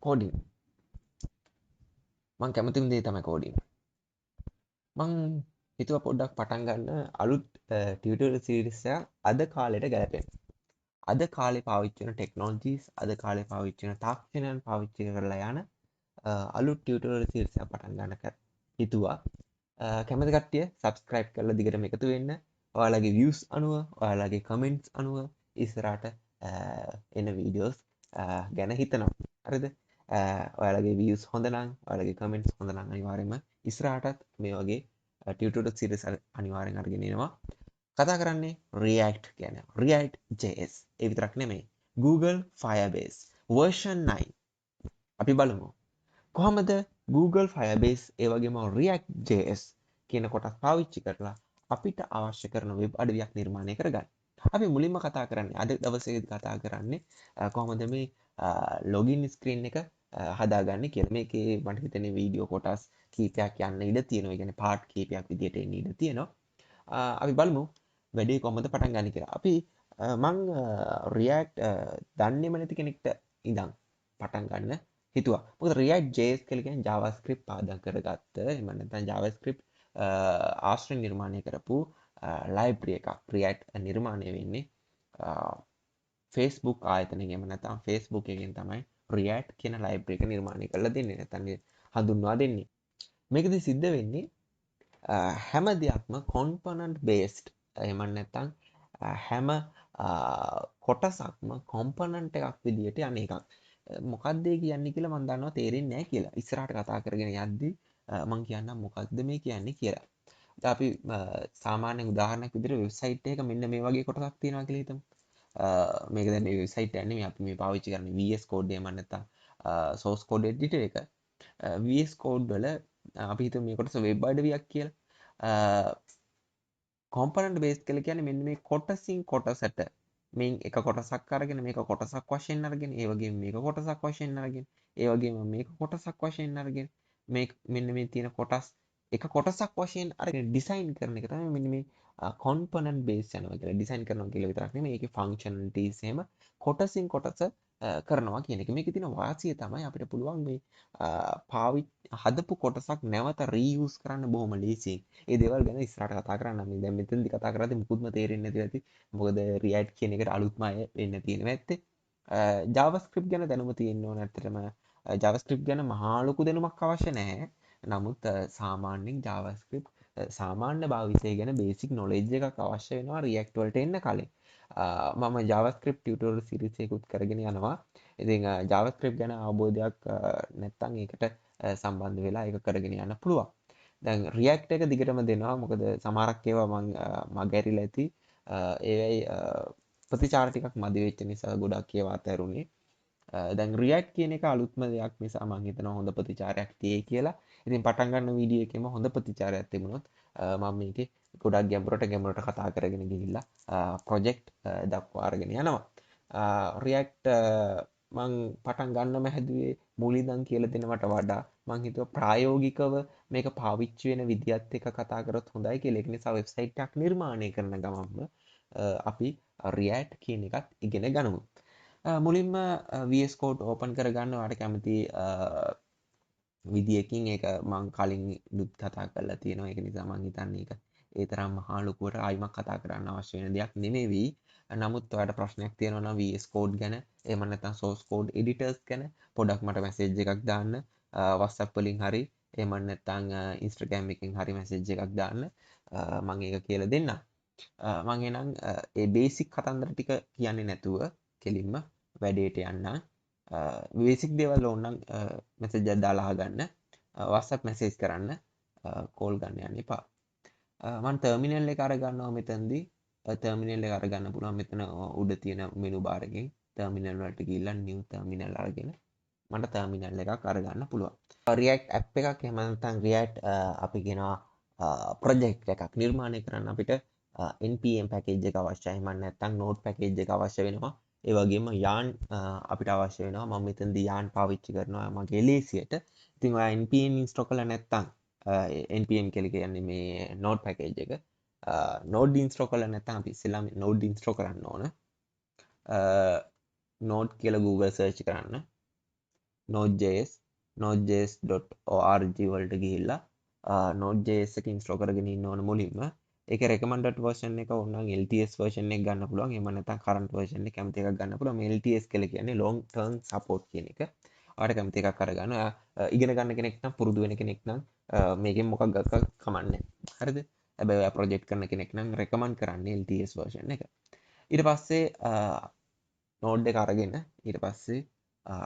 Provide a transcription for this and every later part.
Coding මං කැමතිම දේ තමයි කෝඩින්. මං හිතුවා පොඩ්ඩක් පටන් ගන්න අලුත් ටියුටෝරියල් සීරීස් එකක් අද කාලෙට ගැලපෙන. අද කාලේ පාවිච්චි වෙන ටෙක්නොලොජිස්, අද කාලේ පාවිච්චි වෙන තාක්ෂණයන් පාවිච්චි කරලා යන අලුත් ටියුටෝරියල් සීරීස් එකක් පටන් ගන්න හිතුවා. කැමති කට්ටිය සබස්ක්‍රයිබ් කරලා දිගටම එකතු වෙන්න. ඔයාලගේ views අනුව, ඔයාලගේ comments අනුව ඉස්සරහට එන වීඩියෝස් ගැන හිතනවා. හරිද? ඔයාලගේ views හොඳ නම්, ඔයාලගේ comments හොඳ නම් අනිවාර්යයෙන්ම ඉස්සරහටත් මේ වගේ ටියුටෝරියල් සීරීස් අනිවාර්යෙන් අරගෙන එනවා. කතා කරන්නේ React ගැන. React JS. ඒ විතරක් නෙමෙයි. Google Firebase version 9. අපි බලමු. කොහොමද Google Firebase ඒ වගේම React JS කියන කොටස් පාවිච්චි කරලා අපිට අවශ්‍ය කරන වෙබ් අඩවියක් නිර්මාණය කරගන්න. අපි මුලින්ම කතා කරන්නේ අද දවසේදී කතා කරන්නේ කොහොමද මේ ලොගින් ස්ක්‍රීන් එක හදාගන්නේ කියලා. මේකේ මට හිතෙන්නේ වීඩියෝ කොටස් කීපයක් යන්න ඉඩ තියෙනවා. ඒ කියන්නේ පාර්ට් කීපයක් විදියට එන්න ඉඩ තියෙනවා. අපි බලමු වැඩේ කොහොමද පටන් ගන්න කියලා. අපි මං React දන්නේම නැති කෙනෙක්ට ඉඳන් පටන් ගන්න හිතුවා. මොකද React JS කියලා කියන්නේ JavaScript පාදම් කරගත්ත එහෙම නැත්නම් JavaScript ආශ්‍රය නිර්මාණය කරපු ලයිබ්‍රරි එකක්. React නිර්මාණය වෙන්නේ Facebook ආයතනයෙන් එහෙම නැත්නම් Facebook එකෙන් තමයි React කියන ලයිබ්‍රරි එක නිර්මාණය කරලා දෙන්නේ. නැත්නම් හඳුන්වා දෙන්නේ. මේකදී සිද්ධ වෙන්නේ හැම දෙයක්ම component based එහෙම නැත්නම් හැම කොටසක්ම component එකක් විදියට යන එකක්. මොකක්ද ඒ කියන්නේ කියලා මම දන්නවා තේරෙන්නේ නැහැ කියලා. ඉස්සරහට කතා කරගෙන යද්දී මම කියන්නම් මොකක්ද මේ කියන්නේ කියලා. දැන් අපි සාමාන්‍ය උදාහරණයක් විදිහට වෙබ්සයිට් එකක මෙන්න මේ වගේ කොටසක් තියෙනවා කියලා හිතමු. මේක දැන් මේ වෙබ්සයිට් එක නෙමෙයි අපි මේ පාවිච්චි කරන්නේ VS Code එහෙම නැත්නම් source code editor එක. VS Code වල අපි හිතමු මේ කොටස වෙබ් අඩවියක් කියලා. කොම්පොනන්ට් බේස් කියලා කියන්නේ මෙන්න මේ කොටසින් කොටසට මේ එක කොටසක් අරගෙන මේක කොටසක් වශයෙන් අරගෙන ඒ වගේම මේක කොටසක් වශයෙන් අරගෙන ඒ වගේම මේක කොටසක් වශයෙන් අරගෙන මේ මෙන්න මේ තියෙන කොටස් එක කොටසක් වශයෙන් අරගෙන ඩිසයින් කරන එක තමයි මෙන්න මේ කොම්පොනන්ට් බේස් යනවා කියලා. ඩිසයින් කරනවා කියලා විතරක් නෙමෙයි ඒකේ ෆන්ක්ෂනලිටීස් එහෙම කොටසින් කොටස කරනවා කියන එක. මේකේ තියෙන වාසිය තමයි අපිට පුළුවන් මේ හදපු කොටසක් නැවත රීයුස් කරන්න බොහොම ලේසියෙන්. ඒ දේවල් ගැන ඉස්සරහට කතා කරන්න. මේ දැන් මෙතනදි කතා කරද්දී මුකුත්ම තේරෙන්නේ නැති ඇති. මොකද React කියන එකට අලුත්ම අය වෙන්න තියෙන ඇත්තේ. JavaScript ගැන දැනුම තියෙන්න ඕන ඇත්තටම. JavaScript ගැන මහා ලොකු දැනුමක් අවශ්‍ය නැහැ. නමුත් සාමාන්‍යයෙන් JavaScript සාමාන්‍ය භාවිතය ගැන බේසික් නොලෙජ් එකක් අවශ්‍ය වෙනවා React වලට එන්න කලින්. මම JavaScript tutorial series එකකුත් කරගෙන යනවා. ඉතින් JavaScript ගැන අවබෝධයක් නැත්නම් ඒකට සම්බන්ධ වෙලා ඒක කරගෙන යන්න පුළුවන්. දැන් React එක දිගටම දෙනවා. මොකද සමහරක් ඒවා මම මගහැරිලා ඇති. ඒවයි ප්‍රතිචාර ටිකක් මදි වෙච්ච නිසා ගොඩක් ඒවා අතහැරුණේ. දැන් React කියන එක අලුත්ම දෙයක් නිසා මම හිතනවා හොඳ ප්‍රතිචාරයක් තියෙයි කියලා. ඉතින් පටන් ගන්න වීඩියෝ එකේම හොඳ ප්‍රතිචාරයක් තිබුණොත් මම මේකේ ගොඩක් ගැඹුරට කතා කරගෙන ගිහිල්ලා ප්‍රොජෙක්ට් දක්වා අරගෙන යනවා. React මං පටන් ගන්නම හැදුවේ මූලින්දන් කියලා දෙනවට වඩා මං හිතුවා ප්‍රායෝගිකව මේක පාවිච්චි වෙන විදිහත් එක්ක කතා කරොත් හොඳයි කියලා. ඒක නිසා වෙබ්සයිට් එකක් නිර්මාණය කරන ගමන්ම අපි React කියන එකත් ඉගෙන ගනිමු. මුලින්ම VS Code ඕපන් කරගන්න ඔයාලට කැමති විදියකින් ඒක මං කලින් දුත් කතා කරලා තියෙනවා. ඒක නිසා මං හිතන්නේ ඒක ඒ තරම් මහා ලොකුවට ආයිමත් කතා කරන්න අවශ්‍ය වෙන දෙයක් නෙමෙයි. නමුත් ඔයාලට ප්‍රශ්නයක් තියෙනවා නම් VS Code ගැන එහෙම නැත්නම් source code editors ගැන පොඩක් මට මැසේජ් එකක් දාන්න. WhatsApp වලින් හරි එහෙම නැත්නම් Instagram එකෙන් හරි මැසේජ් එකක් දාන්න. මම ඒක කියලා දෙන්නම්. මං එහෙනම් ඒ බේසික් කතන්දර ටික කියන්නේ නැතුව කෙලින්ම වැඩේට යන්න. බේසික් දේවල් ඕන නම් මැසේජ් එකක් දාලා අහගන්න. WhatsApp මැසේජ් කරන්න. කෝල් ගන්න යන්න එපා. මම ටර්මිනල් එක අරගන්නවා මෙතනදී. ටර්මිනල් එක අරගන්න පුළුවන් මෙතන උඩ තියෙන මෙනු බාර් එකෙන් ටර්මිනල් වලට ගිහිල්ලා නිව් ටර්මිනල් අරගෙන මට ටර්මිනල් එකක් අරගන්න පුළුවන්. React app එකක් එහෙම නැත්නම් React අපි කියනවා ප්‍රොජෙක්ට් එකක් නිර්මාණය කරන්න අපිට npm පැකේජ් එක අවශ්‍යයි. එහෙම නැත්නම් node පැකේජ් එක අවශ්‍ය වෙනවා. ඒ වගේම yarn අපිට අවශ්‍ය වෙනවා. මම මෙතනදී yarn පාවිච්චි කරනවා මගේ ලේසියට. ඉතින් ඔයා npm install කරලා නැත්නම් npm කියලා කියන්නේ මේ node පැකේජ් එක. node install කරලා නැත්නම් අපි ඉස්සෙල්ලාම node install කරන්න ඕන. node කියලා Google search කරන්න. node.js වලට ගිහිල්ලා node.js එක ඉන්ස්ටෝල් කරගෙන ඉන්න ඕන මුලින්ම. ඒක recommended version එක ඕනනම් LTS version එක ගන්න පුළුවන්. එහෙම නැත්නම් current version එක කැමති එකක් ගන්න පුළුවන්. මේ LTS කියලා කියන්නේ long term support කියන එක. ඔයාලට කැමති එකක් අරගන්න. ඔයා ඉගෙන ගන්න කෙනෙක් නම් පුරුදු වෙන කෙනෙක් නම් මේකෙන් මොකක් ගත්තත් කමන්නේ. හරිද? හැබැයි ඔයා project කරන කෙනෙක් නම් recommend කරන්නේ LTS version එක. ඊට පස්සේ node එක අරගෙන ඊට පස්සේ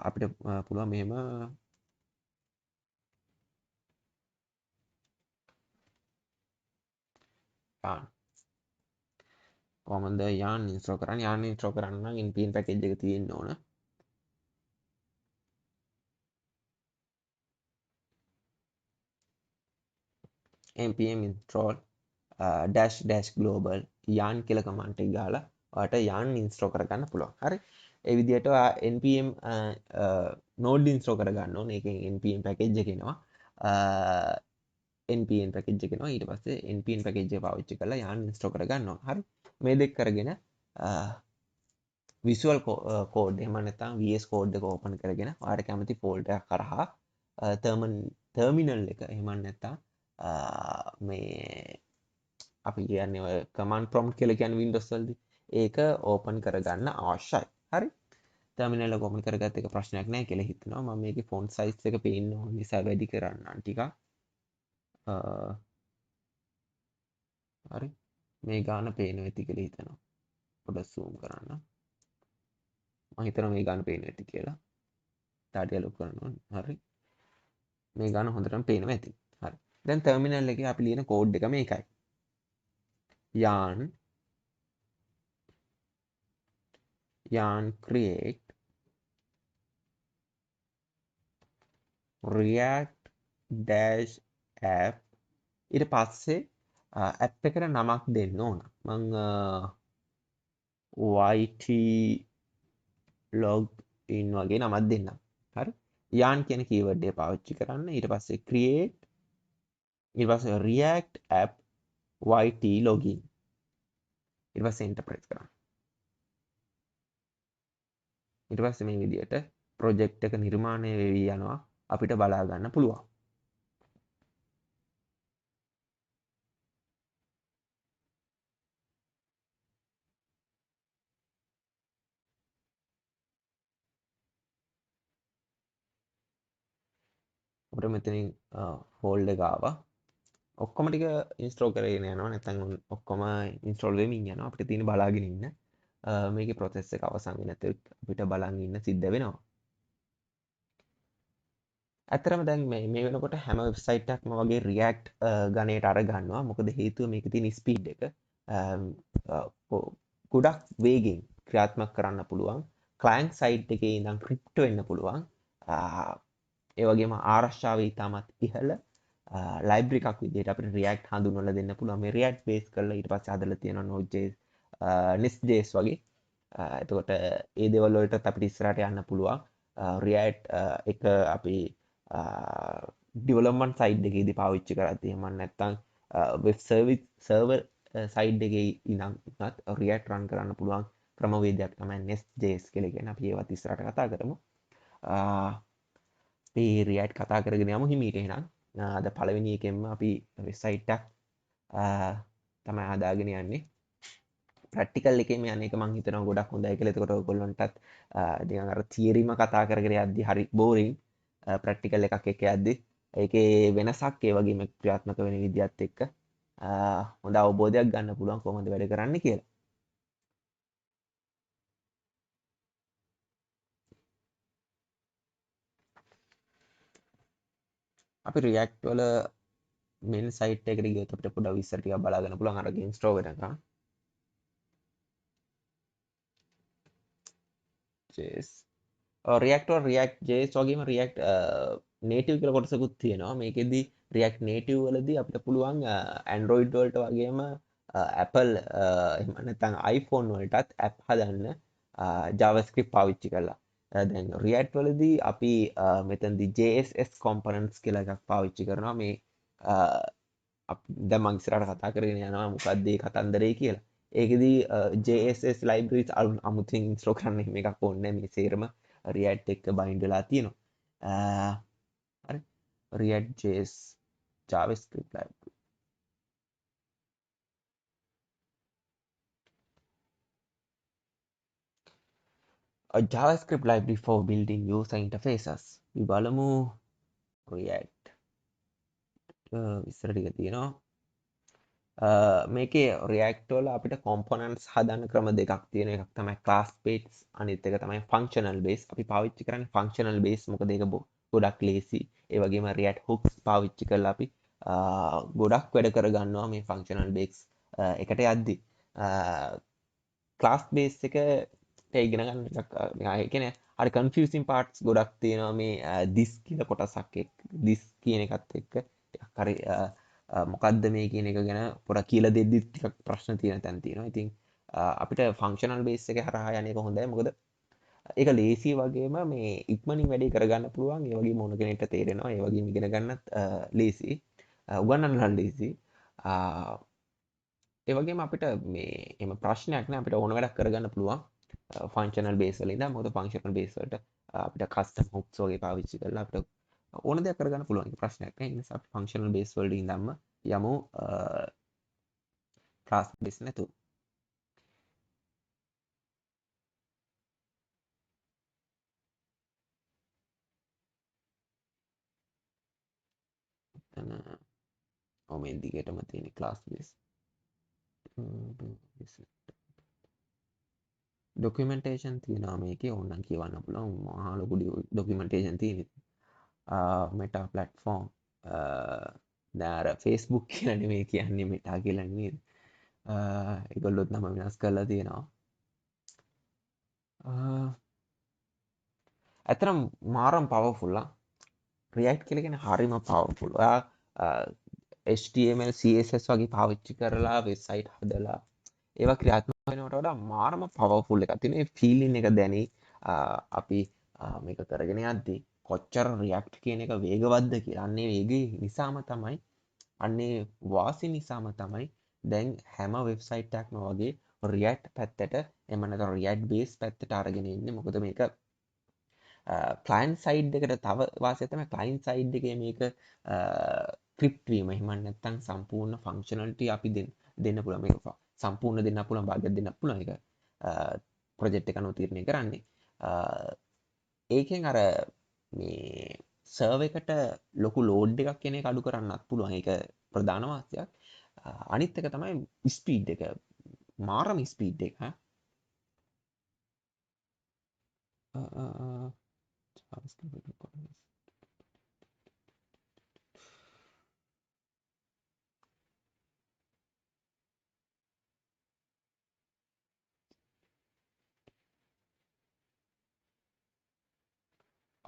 අපිට පුළුවන් මෙහෙම yarn කොහොමද yarn install කරන්නේ? yarn install කරන්න නම් npm package එක තියෙන්න ඕන. npm install dash global yarn කියලා command එක ගාලා ඔයාලට yarn install කරගන්න පුළුවන්. හරි. ඒ විදිහට ඔයා npm node install කරගන්න ඕනේ. ඒකෙන් npm package එක එනවා. npm package එක එනවා. ඊට පස්සේ npm package එක පාවිච්චි කරලා yarn install කරගන්න ඕන. හරි. මේ දෙක කරගෙන visual code එහෙම නැත්නම් VS code එක open කරගෙන ඔයාලට කැමති folder එකක් කරහා terminal එක එහෙම නැත්නම් මේ අපි කියන්නේ ඔය command prompt කියලා කියන්නේ Windows වලදී ඒක open කරගන්න අවශ්‍යයි. හරි. terminal එක open කරගත්ත එක ප්‍රශ්නයක් නැහැ කියලා හිතනවා. මම මේකේ font size එක පේන්න ඕන නිසා වැඩි කරන්නම් ටිකක්. හරි. මේ ගාන පේනවා ඇති කියලා හිතනවා. පොඩ්ඩක් zoom කරන්න. මම හිතනවා මේ ගාන පේනවා ඇති කියලා. තාඩිය ලොකු කරනවා. හරි. මේ ගාන හොඳටම පේනවා ඇති. හරි. දැන් terminal එකේ අපි ලියන code එක මේකයි. yarn create react dash app ඊට පස්සේ app එකට නමක් දෙන්න ඕන. මම YT login වගේ නමක් දෙන්නම්. හරි. yarn කියන keyword එක පාවිච්චි කරන්න. ඊට පස්සේ create ඊට පස්සේ react app YT login ඊට පස්සේ enter press කරන්න. ඊට පස්සේ මේ විදිහට project එක නිර්මාණය වෙවි යනවා අපිට බලා ගන්න පුළුවන්. අපිට මෙතනින් ෆෝල්ඩර් එක ආවා. ඔක්කොම ටික ඉන්ස්ටෝල් කරගෙන යනවා. නැත්නම් ඔක්කොම ඉන්ස්ටෝල් වෙමින් යනවා. අපිට තියෙන බලාගෙන ඉන්න. මේකේ process එක අවසන් වෙන තෙක් අපිට බලන් ඉන්න සිද්ධ වෙනවා. ඇත්තරම දැන් මේ වෙනකොට හැම වෙබ්සයිට් එකක්ම වගේ React ගණයට අර ගන්නවා. මොකද හේතුව මේකේ තියෙන ස්පීඩ් එක ගොඩක් වේගෙන් ක්‍රියාත්මක කරන්න පුළුවන්. client side එකේ ඉඳන් crypto වෙන්න පුළුවන්. ඒ වගේම ආරක්ෂාව ඉතාමත් ඉහළ ලයිබ්‍රරි එකක් විදිහට අපිට React හඳුන්වලා දෙන්න පුළුවන්. මේ React base කරලා ඊට පස්සේ හදලා තියෙනවා Node.js Nest.js වගේ. එතකොට ඒ දේවල් වලටත් අපිට ඉස්සරහට යන්න පුළුවන්. React එක අපි ඩෙවලොප්මන්ට් සයිඩ් එකේදී පාවිච්චි කරද්දී එහෙම නැත්නම් වෙබ් සර්වර් සයිඩ් එකේ ඉඳන්ත් React run කරන්න පුළුවන් ක්‍රමවේදයක් තමයි Nest.js කියලා කියන්නේ. අපි ඒවත් ඉස්සරහට කතා කරමු. අපි React කතා කරගෙන යමු හිමීට එහෙනම්. අද පළවෙනි එකෙන්ම අපි වෙබ්සයිට් එකක් තමයි හදාගෙන යන්නේ. ප්‍රැක්ටිකල් එකේම යන එක මම හිතනවා ගොඩක් හොඳයි කියලා. එතකොට ඔයගොල්ලන්ටත් නිකන් අර තියරිම කතා කරගෙන යද්දි හරි බෝරින්. ප්‍රැක්ටිකල් එකක් එක්ක යද්දි ඒකේ වෙනසක් ඒ වගේම ක්‍රියාත්මක වෙන විදිහත් එක්ක හොඳ අවබෝධයක් ගන්න පුළුවන් කොහොමද වැඩ කරන්නේ කියලා. අපි React වල main site එකට ගියොත් අපිට පොඩ්ඩක් විස්තර ටිකක් බලා ගන්න පුළුවන් අර game store වෙනකන්. JS React or React JS වගේම React native කියලා කොටසකුත් තියෙනවා. මේකෙදි React native වලදී අපිට පුළුවන් Android වලට වගේම Apple එහෙම නැත්නම් iPhone වලටත් app හදන්න JavaScript පාවිච්චි කරලා. දැන් React වලදී අපි මෙතනදී JSS components කියලා එකක් පාවිච්චි කරනවා. මේ දැන් මම ඉස්සරහට කතා කරගෙන යනවා මොකක්ද මේ කතන්දරේ කියලා. ඒකෙදී JSS libraries අමුතුවෙන් ඉන්ස්ටෝල් කරන්න එහෙම එකක් ඕනේ නැහැ. මේ සේරම React එක්ක bind වෙලා තියෙනවා. හරි React.js JavaScript library. A JavaScript library for building user interfaces. අපි බලමු React විස්තර ටික තියෙනවා. මේකේ React වල අපිට components හදන්න ක්‍රම දෙකක් තියෙන. එකක් තමයි class based, අනිත් එක තමයි functional based. අපි පාවිච්චි කරන්නේ functional based මොකද ඒක ගොඩක් ලේසි. ඒ වගේම React hooks පාවිච්චි කරලා අපි ගොඩක් වැඩ කරගන්නවා මේ functional based එකට යද්දි. class based එක ඉගෙන ගන්න එකක් ඒ කියන්නේ හරි confusing parts ගොඩක් තියෙනවා මේ this කියලා කොටසක් එක්ක this කියන එකත් එක්ක ටිකක් හරි මොකද්ද මේ කියන එක ගැන පොඩක් කියලා දෙද්දි ටිකක් ප්‍රශ්න තියෙන තැන් තියෙනවා. ඉතින් අපිට functional base එක හරහා යන එක හොඳයි. මොකද ඒක ලේසි වගේම මේ ඉක්මනින් වැඩේ කරගන්න පුළුවන්. ඒ වගේම මොන කෙනෙක්ට තේරෙනවා. ඒ වගේම ඉගෙන ගන්නත් ලේසි. උගන්නන්න නම් ලේසි. ඒ වගේම අපිට මේ එහෙම ප්‍රශ්නයක් නෑ. අපිට ඕන වැඩක් කරගන්න පුළුවන්. ෆන්ක්ෂනල් බේස් වල ඉඳන්. මොකද ෆන්ක්ෂනල් බේස් වලට අපිට කස්ටම් හුක්ස් වගේ පාවිච්චි කරලා අපිට ඕන දෙයක් කරගන්න පුළුවන්. ඒක ප්‍රශ්නයක් නෑ. ඒ නිසා අපි ෆන්ක්ෂනල් බේස් වලට ඉඳන්ම යමු ක්ලාස් බේස් නැතුව. මේ දිගටම තියෙන ක්ලාස් බේස්. ඩොකියුමන්ටේෂන් තියෙනවා මේකේ. ඕනනම් කියවන්න පුළුවන්. මහා ලොකු ඩොකියුමන්ටේෂන් තියෙනවා. මෙටා ප්ලැට්ෆෝම් දැන් Facebook කියලා නෙමෙයි කියන්නේ මෙටා කියලා නෙමෙයි. ඒගොල්ලොත් නම වෙනස් කරලා තියෙනවා. ඇත්තටම මාරම පවර්ෆුල් React කියලා කියන්නේ හරිම පවර්ෆුල්. ඔයා HTML CSS වගේ පාවිච්චි කරලා වෙබ්සයිට් හදලා ඒවා ක්‍රියාත්මක වෙනවට වඩා මාරම පවර්ෆුල් එකක් තියෙනවා. ඒ ෆීලින් එක දැනෙයි. අපි මේක කරගෙන යද්දී කොච්චර React කියන එක වේගවත්ද කියලා. අන්නේ වේගය නිසාම තමයි අන්නේ වාසි නිසාම තමයි දැන් හැම වෙබ්සයිට් එකක්ම වගේ React පැත්තට එහෙම නැත්නම් React base පැත්තට අරගෙන ඉන්නේ. මොකද මේක ක්ලයින්ට් සයිඩ් එකට තව වාසියක් තමයි ක්ලයින්ට් සයිඩ් එකේ මේක ක්‍රිප්ට් වීම. එහෙම නැත්නම් සම්පූර්ණ ෆන්ක්ෂනලිටි අපි දෙන්න පුළුවන්. මේක සම්පූර්ණ දෙන්න පුළුවන්, භාගයක් දෙන්න පුළුවන්. ඒක ප්‍රොජෙක්ට් එක අනුව තීරණය කරන්නේ. ඒකෙන් අර මේ සර්වර් එකට ලොකු ලෝඩ් එකක් කියන එක අඩු කරන්නත් පුළුවන්. ඒක ප්‍රධාන වාසියක්. අනිත් එක තමයි ස්පීඩ් එක. මාරම ස්පීඩ් එක.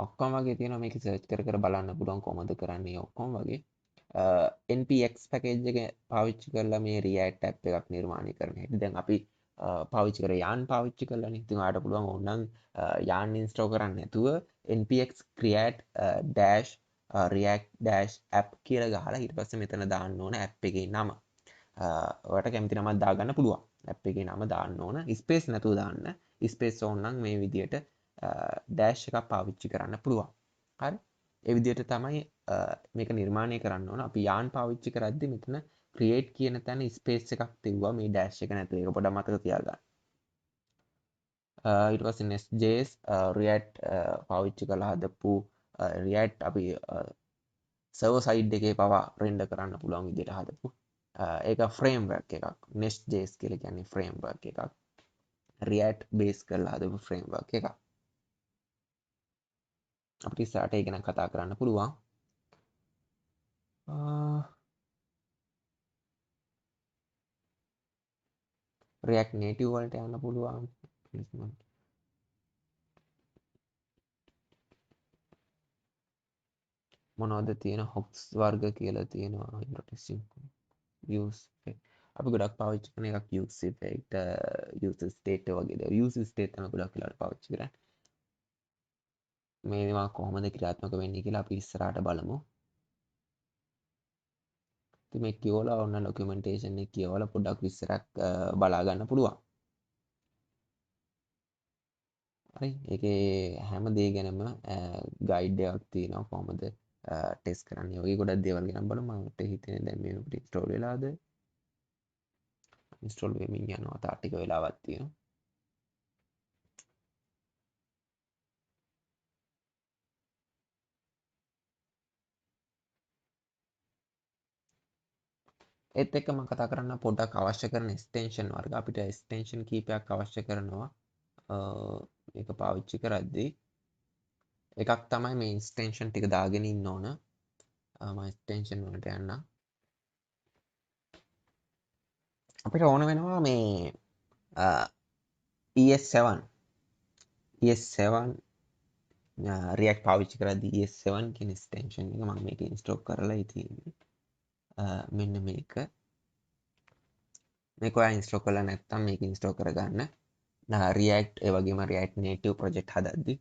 ඔක්කොම වගේ තියෙනවා. මේක සර්ච් කර කර බලන්න පුළුවන් කොහොමද කරන්නේ ඔක්කොම වගේ. npx පැකේජ් එක පාවිච්චි කරලා මේ React app එකක් නිර්මාණය කරන හැටි දැන් අපි පාවිච්චි කරේ yarn පාවිච්චි කරලානේ. ඉතින් ඔයාලට පුළුවන් ඕනනම් yarn install කරන්න නැතුව npx create dash react dash app කියලා ගහලා ඊට පස්සේ මෙතන දාන්න ඕන app එකේ නම. ඔයාලට කැමති නමක් දාගන්න පුළුවන්. app එකේ නම දාන්න ඕන. ස්පේස් නැතුව දාන්න. ස්පේස් ඕන නම් මේ විදියට ඩෑෂ් එකක් පාවිච්චි කරන්න පුළුවන්. හරි. ඒ විදිහට තමයි මේක නිර්මාණය කරන්න ඕන. අපි yarn පාවිච්චි කරද්දි මෙතන create කියන තැන ස්පේස් එකක් තියුවා මේ ඩෑෂ් එක නැතුව. ඒක පොඩ්ඩක් මතක තියාගන්න. ඊට පස්සේ nest.js React පාවිච්චි කරලා හදපු React අපි server side එකේ පවා render කරන්න පුළුවන් විදිහට හදපු ඒක framework එකක්. nest.js කියලා කියන්නේ framework එකක්. React base කරලා හදපු framework එකක්. අපිට ඉස්සරහට ඒක ගැන කතා කරන්න පුළුවන්. React native වලට යන්න පුළුවන්. මොනවද තියෙන hooks වර්ග කියලා තියෙනවා. interesting use effect. අපි ගොඩක් පාවිච්චි කරන එකක් use effect, user state වගේ දේ. user state තමයි ගොඩක් වෙලාවට පාවිච්චි කරන්නේ. මේවා කොහොමද ක්‍රියාත්මක වෙන්නේ කියලා අපි ඉස්සරහට බලමු. ඉතින් මේ කියවලා ඔන්න ડોකියුමන්ටේෂන් එක කියවලා පොඩ්ඩක් විස්තරයක් බලා ගන්න පුළුවන්. හරි ඒකේ හැම දේ ගැනම ගයිඩ් එකක් තියෙනවා කොහොමද ටෙස්ට් කරන්නේ වගේ ගොඩක් දේවල් ගැන බලමු මට හිතෙන්නේ දැන් මේ වෙනකොට ඉන්ස්ටෝල් වෙලාද ඉන්ස්ටෝල් වෙමින් යනවා තා ටික වෙලාවක් තියෙනවා ඒත් එක්ක මම කතා කරන්න පොඩ්ඩක් අවශ්‍ය කරන එක්ස්ටෙන්ෂන් වර්ග අපිට එක්ස්ටෙන්ෂන් කීපයක් අවශ්‍ය කරනවා මේක පාවිච්චි කරද්දී එකක් තමයි මේ එක්ස්ටෙන්ෂන් ටික දාගෙන ඉන්න ඕන මම එක්ස්ටෙන්ෂන් වලට යන්න අපිට ඕන වෙනවා මේ ES7 ES7 React පාවිච්චි කරද්දී ES7 කියන එක්ස්ටෙන්ෂන් එක මම මේක ඉන්ස්ටෝල් කරලා තියෙන්නේ මෙන්න මේක මේක ඔයා ඉන්ස්ටෝල් කරලා නැත්නම් මේක ඉන්ස්ටෝල් කරගන්න React ඒ වගේම React Native project හදද්දී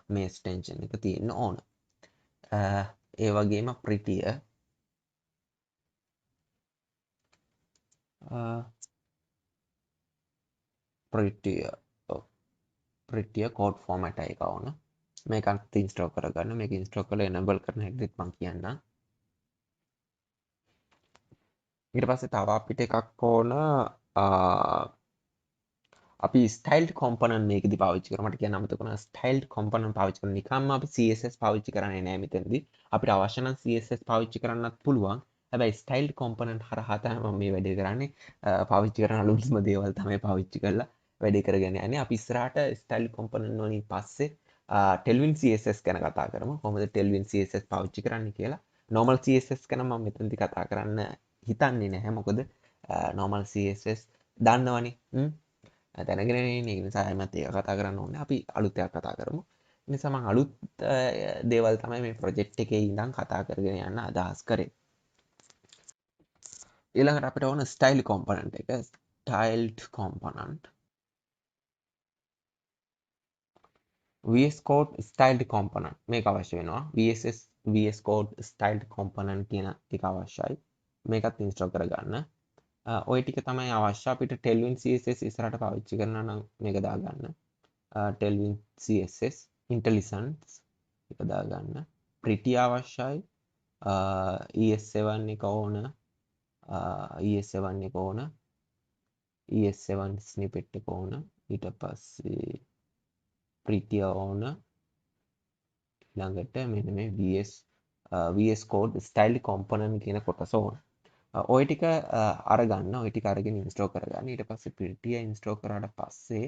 මේ එක්ස්ටෙන්ෂන් එක තියෙන්න ඕන ඒ වගේම Prettier Prettier code format එක ඕන මේකත් ඉන්ස්ටෝල් කරගන්න මේක ඉන්ස්ටෝල් කරලා enable කරන හැටිත් මම කියන්නම් ඊට පස්සේ තව අපිට එකක් ඕන අපි ස්ටයිල්ඩ් කොම්පොනන්ට් මේකදී පාවිච්චි කරා මට කියන්න අමතක වුණා ස්ටයිල්ඩ් කොම්පොනන්ට් පාවිච්චි කරන නිකම්ම අපි CSS පාවිච්චි කරන්නේ නැහැ මෙතනදී අපිට අවශ්‍ය නම් CSS පාවිච්චි කරන්නත් පුළුවන් හැබැයි ස්ටයිල්ඩ් කොම්පොනන්ට් හරහා තමයි මම මේ වැඩේ කරන්නේ පාවිච්චි කරන අලුත්ම දේවල් තමයි පාවිච්චි කරලා වැඩේ කරගෙන යන්නේ අපි ඉස්සරහට ස්ටයිල්ඩ් කොම්පොනන්ට් වලින් පස්සේ ටෙල්වින් CSS ගැන කතා කරමු කොහොමද ටෙල්වින් CSS පාවිච්චි කරන්නේ කියලා normal CSS ගැන මම මෙතනදී කතා කරන්න හිතන්නේ නැහැ මොකද normal CSS දන්නවනේ දැනගෙන ඉන්නේ නිසා එමත් ඒක කතා කරන්න ඕනේ අපි අලුත් එකක් කතා කරමු නිසා මම අලුත් දේවල් තමයි මේ ප්‍රොජෙක්ට් එකේ ඉඳන් කතා කරගෙන යන්න අදහස් කරේ ඊළඟට අපිට ඕන ස්ටයිල් කොම්පොනන්ට් එක ස්ටයිල්ඩ් component VS Code styled component මේක අවශ්‍ය වෙනවා VS Code styled component කියන එක අවශ්‍යයි මේකත් ඉන්ස්ටෝල් කරගන්න ඔය ටික තමයි අවශ්‍ය අපිට ටෙල්වින් CSS ඉස්සරහට පාවිච්චි කරනවා නම් මේක දාගන්න ටෙල්වින් CSS IntelliSense එක දාගන්න Pretty අවශ්‍යයි ES7 එක ඕන ES7 එක ඕන ES7 snippet එක ඕන ඊට පස්සේ Pretty ඕන ළඟට මෙන්න මේ VS Code styled component කියන කොටස ඕන ඔය ටික අරගන්න ඔය ටික අරගෙන ඉන්ස්ටෝල් කරගන්න ඊට පස්සේ Prettier ඉන්ස්ටෝල් කරාට පස්සේ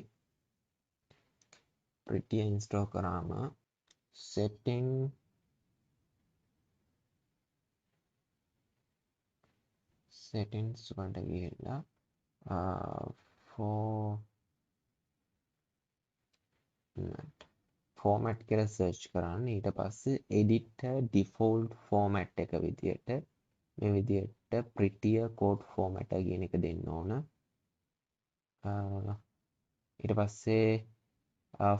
Prettier ඉන්ස්ටෝල් කරාම settings වලට ගිහිල්ලා format කියලා සර්ච් කරන්න ඊට පස්සේ edit default format එක විදියට මේ විදියට Prettier code format කියන එක දෙන්න ඕන ඊට පස්සේ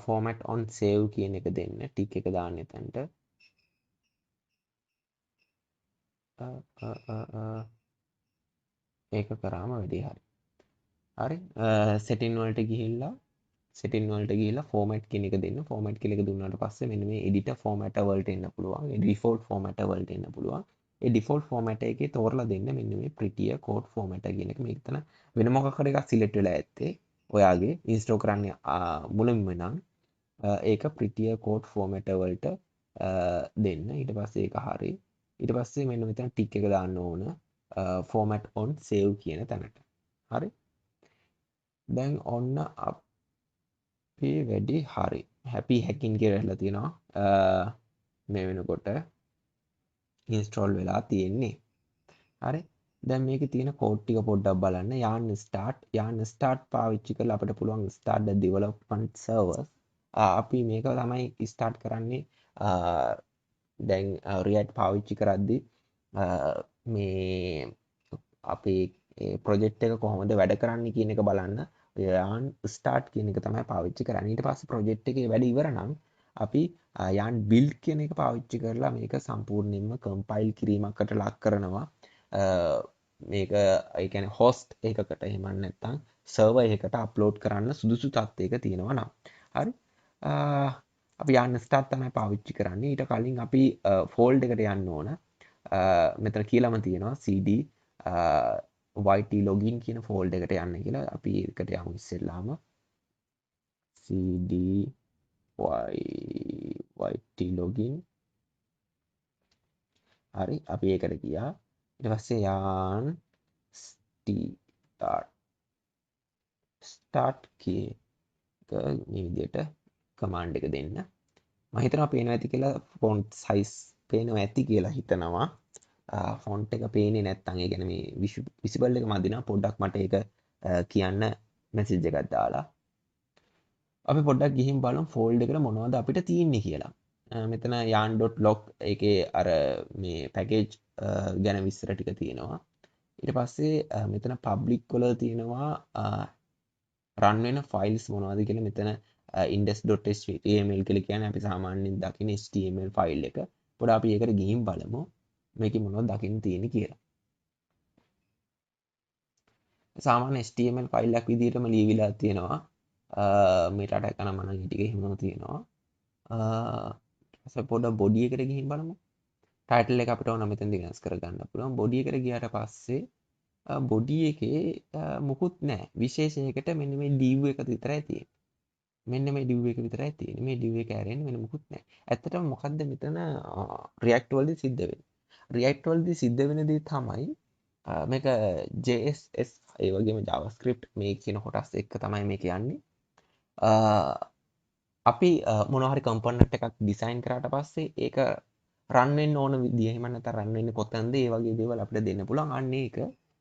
format on save කියන එක දෙන්න ටික් එක දාන්න එතනට ඒක කරාම වැඩේ හරි setting වලට ගිහිල්ලා format කියන එක දෙන්න format කියන එක දුන්නාට පස්සේ මෙන්න මේ editor format වලට එන්න පුළුවන් default format වලට එන්න පුළුවන් ඒ default format එකේ තෝරලා දෙන්න මෙන්න මේ Prettier code format කියන එක මේක තන වෙන මොකක්ද එකක් select වෙලා ඇත්තේ ඔයාගේ install කරන්න මුලින්ම නම් ඒක Prettier code format වලට දෙන්න ඊට පස්සේ ඒක හරි ඊට පස්සේ මෙන්න මෙතන ටික් එක දාන්න ඕන format on save කියන තැනට හරි දැන් ඔන්න අපේ වැඩි හරි හැපි හැකින් කියලා තියෙනවා මේ වෙනකොට ඉන්ස්ටෝල් වෙලා තියෙන්නේ හරි දැන් මේකේ තියෙන කෝඩ් ටික පොඩ්ඩක් බලන්න yarn start පාවිච්චි කරලා අපිට පුළුවන් start the development servers අපි මේක තමයි ස්ටාර්ට් කරන්නේ දැන් React පාවිච්චි කරද්දී මේ අපේ ප්‍රොජෙක්ට් එක කොහොමද වැඩ කරන්නේ කියන එක බලන්න yarn start කියන එක තමයි පාවිච්චි කරන්නේ ඊට පස්සේ ප්‍රොජෙක්ට් එකේ වැඩ ඉවර නම් අපි yarn build කියන එක පාවිච්චි කරලා මේක සම්පූර්ණයෙන්ම කම්පයිල් කිරීමකට ලක් කරනවා මේක ඒ කියන්නේ host එකකට එහෙම නැත්නම් server එකකට අප්ලෝඩ් කරන්න සුදුසු තත්ත්වයක තියෙනවා නම් හරි අපි යන්න ස්ටාර්ට් තමයි පාවිච්චි කරන්නේ. ඊට කලින් අපි ෆෝල්ඩ් එකට යන්න ඕන. මෙතන කියලාම තියෙනවා cd YT login කියන ෆෝල්ඩ් එකට යන්න කියලා. අපි ඒකට යමු ඉස්සෙල්ලාම. cd YT login. හරි අපි ඒකට ගියා. ඊට පස්සේ yarn start key එක මේ විදිහට කමාන්ඩ් එක දෙන්න. මම හිතනවා පේනවා ඇති කියලා font size පේනවා ඇති කියලා හිතනවා. ෆොන්ට් එක පේන්නේ නැත්නම් ඒ කියන්නේ මේ විසිබල් එක මදි නම් පොඩ්ඩක් මට ඒක කියන්න මැසේජ් එකක් දාලා. අපි පොඩ්ඩක් ගිහින් බලමු ෆෝල්ඩ් එකට මොනවද අපිට තියෙන්නේ කියලා. මෙතන yarn.log එකේ අර මේ පැකේජ් ගැන විස්තර ටික තියෙනවා. ඊට පස්සේ මෙතන public වල තියෙනවා run වෙන files මොනවද කියලා. මෙතන index.html කියලා කියන්නේ අපි සාමාන්‍යයෙන් දකින HTML ෆයිල් එක. පොඩ අපි ඒකට ගිහින් බලමු මේකේ මොනවද දකින්න තියෙන්නේ කියලා. සාමාන්‍ය HTML ෆයිල් එකක් විදිහටම ලියවිලා තියෙනවා. මේ ටටා එක නම් මම ටික එහෙමම තියෙනවා. පොඩ බොඩි එකට ගිහින් බලමු. ටයිටල් එක අපිට ඕන මෙතනදී වෙනස් කරගන්න පුළුවන්. බොඩි එකට ගියාට පස්සේ බොඩි එකේ මුකුත් නැහැ. විශේෂයකට මෙන්න මේ div එක විතරයි තියෙන්නේ. මෙන්න මේ div එක විතරයි තියෙන්නේ. මේ div එක ඇරෙන්න වෙන මුකුත් නැහැ. ඇත්තටම මොකද්ද මෙතන React වලදී සිද්ධ වෙන්නේ? React වලදී සිද්ධ වෙන දේ තමයි මේක JSS ඒ වගේම JavaScript මේ කියන කොටස් එක තමයි මේක යන්නේ. අපි මොනවා හරි කම්පොනන්ට් එකක් ඩිසයින් කරාට පස්සේ ඒක රන් වෙන්න ඕන විදිය එහෙම නැත්නම් රන් වෙන්නේ කොතනද ඒ වගේ දේවල් අපිට දෙන්න පුළුවන්. අන්න ඒක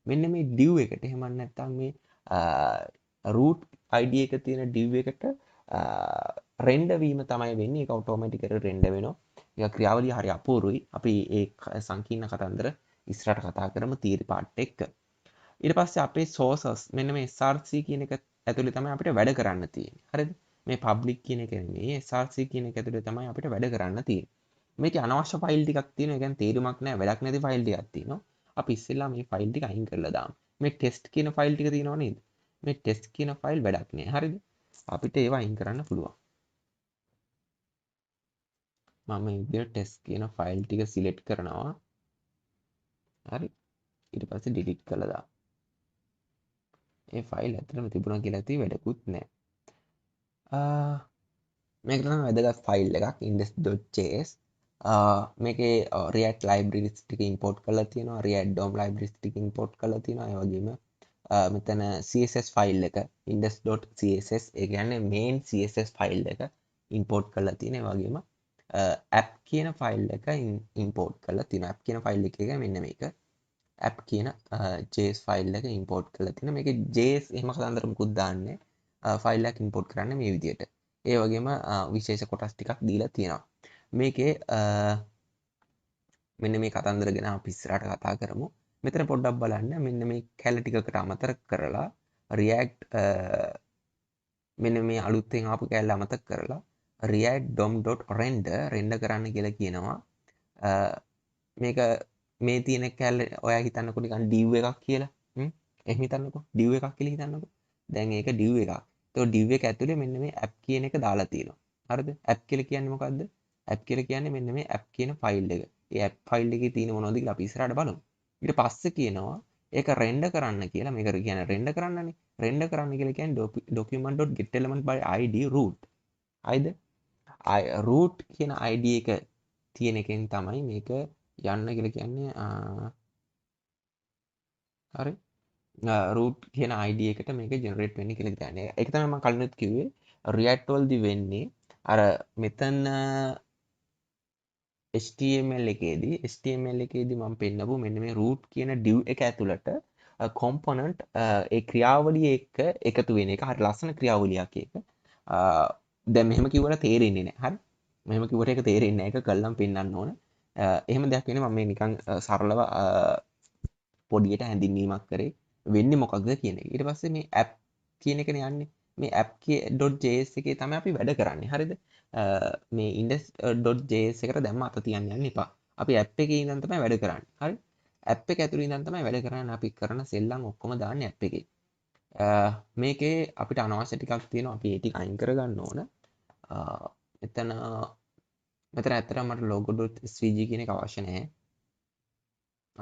මෙන්න මේ div එකට එහෙම නැත්නම් මේ root id එක තියෙන div එකට රෙන්ඩර් වීම තමයි වෙන්නේ. ඒක ඔටෝමැටිකලි රෙන්ඩර් වෙනවා. ඒක ක්‍රියාවලිය හරි අපූර්වයි. අපි ඒ සංකීර්ණ කතන්දර ඉස්සරහට කතා කරමු theory part එක. ඊට පස්සේ අපේ sources මෙන්න මේ src කියන එක ඇතුලේ තමයි අපිට වැඩ කරන්න තියෙන්නේ. හරිද? මේ public කියන එක නෙමෙයි src කියන එක ඇතුලේ තමයි අපිට වැඩ කරන්න තියෙන්නේ. මේකේ අනවශ්‍ය ෆයිල් ටිකක් තියෙනවා. ඒ කියන්නේ තේරුමක් නැහැ, වැඩක් නැති ෆයිල් ටිකක් තියෙනවා. අපි ඉස්සෙල්ලා මේ ෆයිල් ටික අයින් කරලා දාමු. මේ test කියන ෆයිල් ටික තියෙනව නේද? මේ test කියන ෆයිල් වැඩක් නෑ. හරිද? අපිට ඒවා අයින් කරන්න පුළුවන්. මම මේ විදිහට test කියන ෆයිල් ටික සිලෙක්ට් කරනවා. හරි. ඊට පස්සේ delete කරලා දාමු. ඒ ෆයිල් ඇත්තටම තිබුණා කියලා ඇති වැඩකුත් නෑ. මේක තමයි වැදගත් ෆයිල් එකක් index.js. මේකේ React libraries ටික import කරලා තියෙනවා. React DOM libraries ටික import කරලා තියෙනවා. ඒ වගේම මෙතන CSS ෆයිල් එක index.css ඒ කියන්නේ main CSS ෆයිල් එක import කරලා තියෙනවා. ඒ වගේම app කියන ෆයිල් එක import කරලා තියෙනවා. app කියන ෆයිල් එක මෙන්න මේක. app කියන JS ෆයිල් එක import කරලා තියෙනවා. මේකේ JS එහෙම කතන්දර මුකුත් දාන්නේ ෆයිල් එකක් import කරන්න මේ විදිහට. ඒ වගේම විශේෂ කොටස් ටිකක් දීලා තියෙනවා. මේකේ මෙන්න මේ කතන්දර ගැන අපි ඉස්සරහට කතා කරමු. මෙතන පොඩ්ඩක් බලන්න මෙන්න මේ කැල ටිකකට අමතර කරලා React මෙන්න මේ අලුතෙන් ආපු කැලල අමතක කරලා React DOM.render රෙන්ඩර් කරන්න කියලා කියනවා. මේක මේ තියෙන කැලල ඔයා හිතන්නකෝ නිකන් div එකක් කියලා. එහෙම හිතන්නකෝ div එකක් කියලා හිතන්නකෝ. දැන් ඒක div එකක්. ඒක div එක ඇතුලේ මෙන්න මේ app කියන එක දාලා තියෙනවා. හරිද? app කියලා කියන්නේ මොකද්ද? app කියලා කියන්නේ මෙන්න මේ app කියන ෆයිල් එක. ඒ app ෆයිල් එකේ තියෙන මොනවද කියලා අපි ඉස්සරහට බලමු. ඊට පස්සේ කියනවා ඒක රෙන්ඩර් කරන්න කියලා. මේක කියන්නේ රෙන්ඩර් කරන්නනේ. රෙන්ඩර් කරන්න කියලා කියන්නේ document.getElement by id root. හරිද? root කියන id එක තියෙන එකෙන් තමයි මේක යන්න කියලා කියන්නේ. හරි. root කියන id එකට මේක generate වෙන්නේ කියලා කියන්නේ. ඒක තමයි මම කලිනුත් කිව්වේ. React වලදී වෙන්නේ අර මෙතන HTML එකේදී මම පෙන්නපු මෙන්න මේ root කියන div එක ඇතුළට component ඒ ක්‍රියාවලිය එක්ක එකතු වෙන එක. හරි ලස්සන ක්‍රියාවලියක් ඒක. දැන් මෙහෙම කිව්වට තේරෙන්නේ නැහැ. හරි. මෙහෙම කිව්වට ඒක තේරෙන්නේ නැහැ. ඒක කළාම පෙන්වන්න ඕන. එහෙම දෙයක් වෙන්නේ මම මේ නිකන් සරලව පොඩියට හැඳින්වීමක් කරේ. වෙන්නේ මොකක්ද කියන එක. ඊට පස්සේ මේ app කියන එකනේ යන්නේ. මේ app.js එකේ තමයි අපි වැඩ කරන්නේ. හරිද? මේ index.js එකට දැම්ම අත තියන්න යන්න එපා. අපි app එකේ ඉඳන් තමයි වැඩ කරන්නේ. හරි? app එක ඇතුළේ ඉඳන් තමයි වැඩ කරන්නේ. අපි කරන සෙල්ලම් ඔක්කොම දාන්නේ app එකේ. මේකේ අපිට අනවශ්‍ය ටිකක් තියෙනවා. අපි ඒ ටික අයින් කරගන්න ඕන. මෙතන ඇත්තටම මට logo.svg කියන එක අවශ්‍ය නැහැ.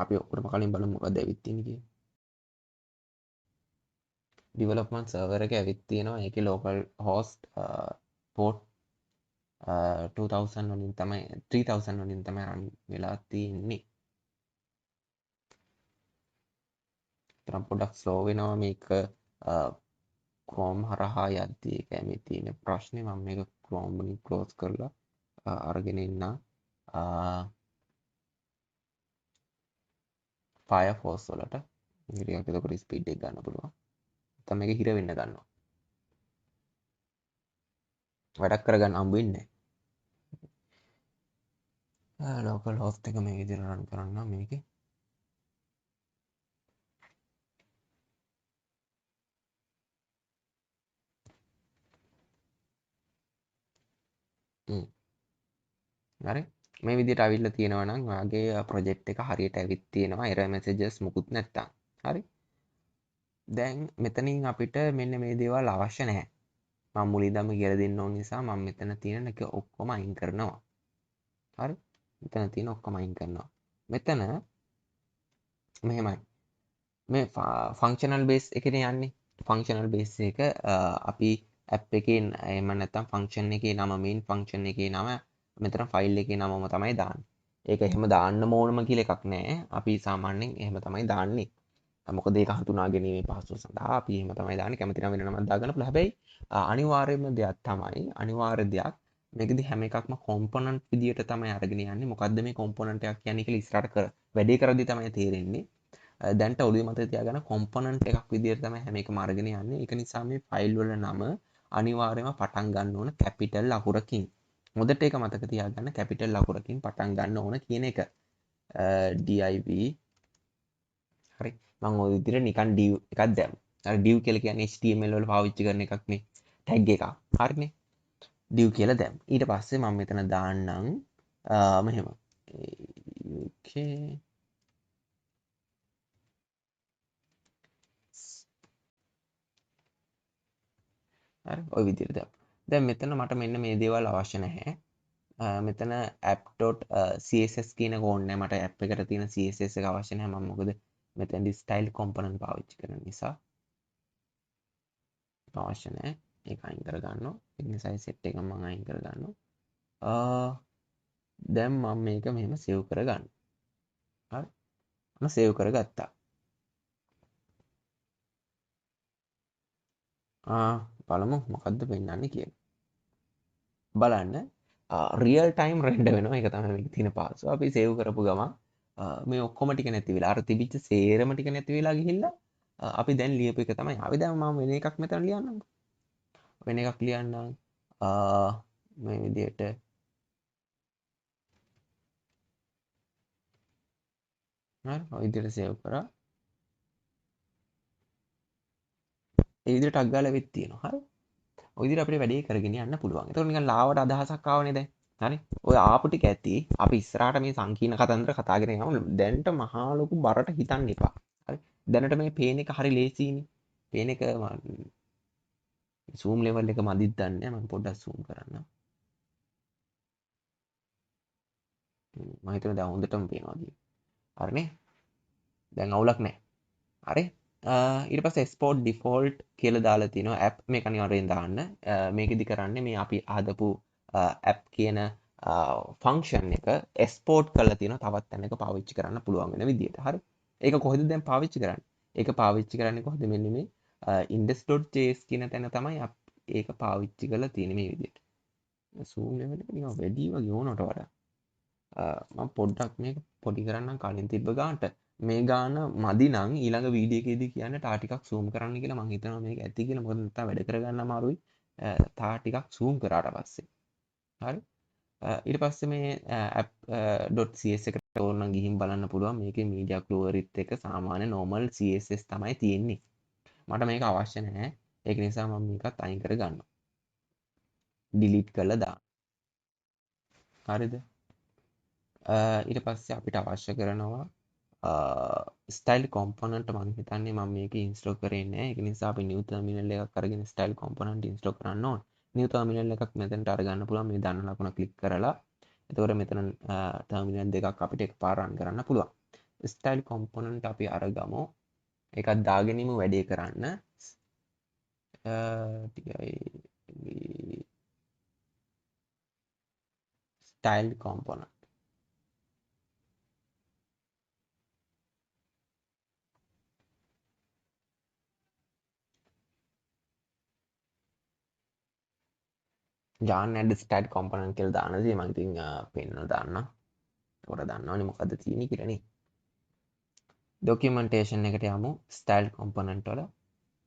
අපි ඔක්කොටම කලින් බලමු මොකක්ද ඇවිත් තියෙන්නේ කියලා. development server එක ඇවිත් තියෙනවා. ඒකේ local host port 2000 වලින් තමයි 3000 වලින් තමයි run වෙලා තියෙන්නේ. තරම් පොඩ්ඩක් slow වෙනවා මේක Chrome හරහා යද්දී. ඒකයි මේ තියෙන ප්‍රශ්නේ. මම මේක Chrome වලින් close කරලා අරගෙන ඉන්න Firefox වලට. ටිකක් එතකොට ස්පීඩ් එක ගන්න පුළුවන්. නැත්නම් මේක හිර වෙන්න ගන්නවා. වැඩක් කරගන්න හම්බ වෙන්නේ නැහැ. local host එක මේ විදිහට run කරන්න මේකේ. හරි. මේ විදිහට අවිල්ලා තියෙනවා නම් ඔයාගේ project එක හරියට ඇවිත් තියෙනවා. error messages මුකුත් නැත්තම්. හරි. දැන් මෙතනින් අපිට මෙන්න මේ දේවල් අවශ්‍ය නැහැ. මම මුලින්දම කියලා දෙන්න ඕන නිසා මම මෙතන තියෙන එක ඔක්කොම අයින් කරනවා. හරි. මෙතන තියෙන ඔක්කොම අයින් කරනවා. මෙතන මෙහෙමයි. මේ ෆන්ක්ෂනල් බේස් එකනේ යන්නේ. ෆන්ක්ෂනල් බේස් එක අපි ඇප් එකේ එහෙම නැත්නම් ෆන්ක්ෂන් එකේ නම මේන් ෆන්ක්ෂන් එකේ නම මෙතන ෆයිල් එකේ නමම තමයි දාන්නේ. ඒක එහෙම දාන්න ඕනම කියලා එකක් නැහැ. අපි සාමාන්‍යයෙන් එහෙම තමයි දාන්නේ. මොකද ඒක හඳුනා ගැනීමේ පහසුව සඳහා අපි එහෙම තමයි දාන්නේ. කැමති නම් වෙන නමක් දාගන්න පුළුවන්. හැබැයි අනිවාර්යයෙන්ම දෙයක් තමයි අනිවාර්ය දෙයක් මේකෙදි හැම එකක්ම කොම්පොනන්ට් විදියට තමයි අරගෙන යන්නේ. මොකද්ද මේ කොම්පොනන්ට් එකක් කියන්නේ කියලා ඉස්සරහට වැඩේ කරද්දී තමයි තේරෙන්නේ. දැන්ට ඔළුවේ මතක තියාගන්න කොම්පොනන්ට් එකක් විදියට තමයි හැම එකම අරගෙන යන්නේ. ඒක නිසා මේ ෆයිල් වල නම අනිවාර්යයෙන්ම පටන් ගන්න ඕන කැපිටල් අකුරකින්. මොදට ඒක මතක තියාගන්න කැපිටල් අකුරකින් පටන් ගන්න ඕන කියන එක. div හරි මම ওই විදිහට නිකන් div එකක් දැම්මා. අර div කියලා කියන්නේ HTML වල පාවිච්චි කරන එකක් නේ. tag එකක්. හරිනේ. div කියලා දැම්මා. ඊට පස්සේ මම මෙතන දාන්නම් මෙහෙම. okay හරි ওই විදිහට දැම්මා. දැන් මෙතන මට මෙන්න මේ දේවල් අවශ්‍ය නැහැ. මෙතන app.css කියන එක ඕනේ නැහැ. මට app එකට තියෙන css එක අවශ්‍ය නැහැ. මම මොකද මෙතනදි style component පාවිච්චි කරන නිසා අවශ්‍ය නැහැ. ඒක අයින් කරගන්නවා. ඒක size set එක මම අයින් කරගන්නවා. දැන් මම මේක මෙහෙම save කරගන්න. හරි. මම save කරගත්තා. බලමු මොකද්ද පෙන්වන්නේ කියලා. බලන්න රියල් ටයිම් රෙන්ඩර් වෙනවා. ඒක තමයි මේකේ තියෙන පාසුව. අපි සේව් කරපු ගමන් මේ ඔක්කොම ටික නැති වෙලා අර තිබිච්ච සේරම ටික නැති වෙලා ගිහිල්ලා අපි දැන් ලියපු එක තමයි. අපි දැන් මම වෙන එකක් මෙතන ලියන්නම්. වෙන එකක් ලියන්නම්. මේ විදිහට හරි ඔය විදිහට සේව් කරා. ඒ විදිහට ටග් ගාලා වෙත් තියෙනවා. හරි. ඔය විදිහට අපිට වැඩේ කරගෙන යන්න පුළුවන්. ඒතකොට නිකන් ලාවට අදහසක් ආවනේ දැන්. හරි. ඔය ආපු ටික ඇති. අපි ඉස්සරහට මේ සංකීර්ණ කතන්දර කතාගෙන යමු. දැන්ට මහා ලොකු බරට හිතන්න එපා. හරි. දැනට මේ පේන එක හරි ලේසියිනේ. පේන එක zoom level එක මදිත් දන්නේ නැහැ. මම පොඩ්ඩක් zoom කරන්න. මම හිතනවා දැන් හොඳටම පේනවා කියලා. හරිනේ. දැන් අවුලක් නැහැ. හරි. ඊට පස්සේ export default කියලා දාලා තිනවා app මේක අනිවාර්යෙන් දාන්න. මේකෙදි කරන්නේ මේ අපි හදපු app කියන ෆන්ක්ෂන් එක export කරලා තියෙනවා තවත් තැනක පාවිච්චි කරන්න පුළුවන් වෙන විදියට. හරි. ඒක කොහෙද දැන් පාවිච්චි කරන්නේ? ඒක පාවිච්චි කරන්නේ කොහොමද? මෙන්න මේ index.js කියන තැන තමයි ඒක පාවිච්චි කරලා තියෙන්නේ මේ විදියට. zoom level එක නිකන් වැඩි වගේ ඕනකට වඩා. මම පොඩ්ඩක් මේක පොඩි කරන්නම් කලින් තිබ්බ ගානට. මේ ගාන මදි නම් ඊළඟ වීඩියෝ එකේදී කියන්නේ තා ටිකක් zoom කරන්න කියලා මම හිතනවා මේක ඇති කියලා. මොකද නැත්නම් වැඩ කරගන්න අමාරුයි. තා ටිකක් zoom කරාට පස්සේ. හරි. ඊට පස්සේ මේ app.cs එකට ඕනනම් ගිහින් බලන්න පුළුවන්. මේකේ media queryත් එක සාමාන්‍ය normal css තමයි තියෙන්නේ. මට මේක අවශ්‍ය නැහැ. ඒක නිසා මම මේකත් අයින් කර ගන්නවා. delete කරලා දාන්න. හරිද? ඊට පස්සේ අපිට අවශ්‍ය කරනවා ස්ටයිල් කොම්පොනන්ට්. මම හිතන්නේ මම මේක ඉන්ස්ටෝල් කරේ නැහැ. ඒක නිසා අපි new terminal එකක් අරගෙන ස්ටයිල් කොම්පොනන්ට් ඉන්ස්ටෝල් කරන්න ඕන. new terminal එකක් මෙතනට අරගන්න පුළුවන් මේ දන්න ලකුණ ක්ලික් කරලා. එතකොට මෙතන terminal දෙකක් අපිට එකපාර run කරන්න පුළුවන්. style component අපි අරගමු. ඒකත් දාගෙනම වැඩේ කරන්න. style component ජාන් ඇඩ් ස්ටයිල් කොම්පොනන්ට් කියලා දානදී මම ඉතින් පෙන්වලා දාන්නම්. ඒකට දන්නවනේ මොකද්ද තියෙන්නේ කියලානේ. ඩොකියුමන්ටේෂන් එකට යමු. ස්ටයිල් කොම්පොනන්ට් වල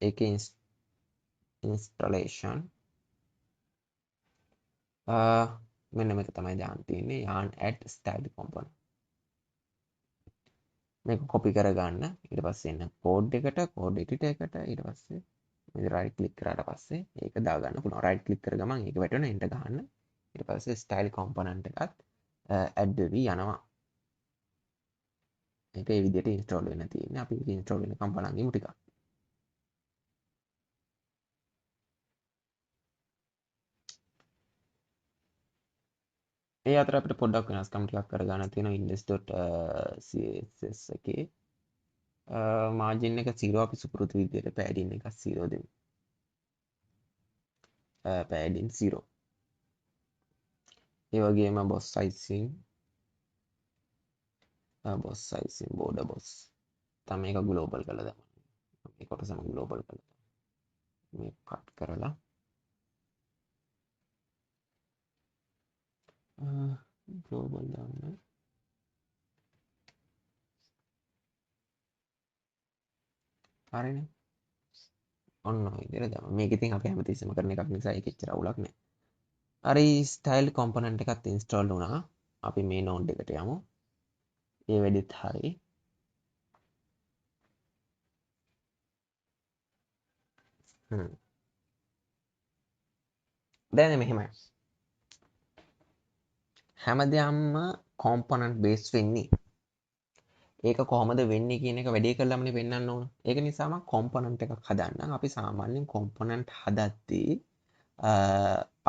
ඒකේ ඉන්ස්ටලේෂන් මෙන්න මේක තමයි දාන්න තියෙන්නේ. yarn add style component. මේක කොපි කරගන්න. ඊට පස්සේ එන්න කෝඩ් එකට, කෝඩ් එඩිටර් එකට ඊට පස්සේ මේ රයිට් ක්ලික් කරාට පස්සේ ඒක දාගන්න පුළුවන්. රයිට් ක්ලික් කර ගමන් ඒක වැටෙන එන්ටර් ගහන්න. ඊට පස්සේ ස්ටයිල් කොම්පොනන්ට් එකත් ඇඩ් වෙවි යනවා. ඒක ඒ විදිහට ඉන්ස්ටෝල් වෙන්න තියෙන්නේ. අපි ඒක ඉන්ස්ටෝල් වෙනකම් බලන් ඉමු ටිකක්. ඒ අතර අපිට පොඩ්ඩක් වෙනස්කම් ටිකක් කරගන්න තියෙනවා index.css එකේ. මාර්ජින් එක 0 අපි සුපුරුදු විදිහට padding එකක් 0 දෙමු. padding 0. ඒ වගේම box sizing border box තමයි එක global කරලා දාන්න. මේ කොටසම global කරලා මේ කට් කරලා global දාන්න. හරිනේ. ඔන්න ඔය විදිහට දාමු. මේක ඉතින් අපි හැමතිස්සෙම කරන එකක් නිසා ඒක එච්චර අවුලක් නැහැ. හරි ස්ටයිල් කොම්පොනන්ට් එකත් ඉන්ස්ටෝල් වුණා. අපි මේ නෝඩ් එකට යමු. ඒ වැඩිත් හරි. දැන් මෙහෙමයි. හැමදේම කොම්පොනන්ට් බේස් වෙන්නේ. ඒක කොහොමද වෙන්නේ කියන එක වැඩේ කරලාමනේ පෙන්වන්න ඕන. ඒක නිසාම කොම්පොනන්ට් එකක් හදන්න අපි සාමාන්‍යයෙන් කොම්පොනන්ට් හදද්දී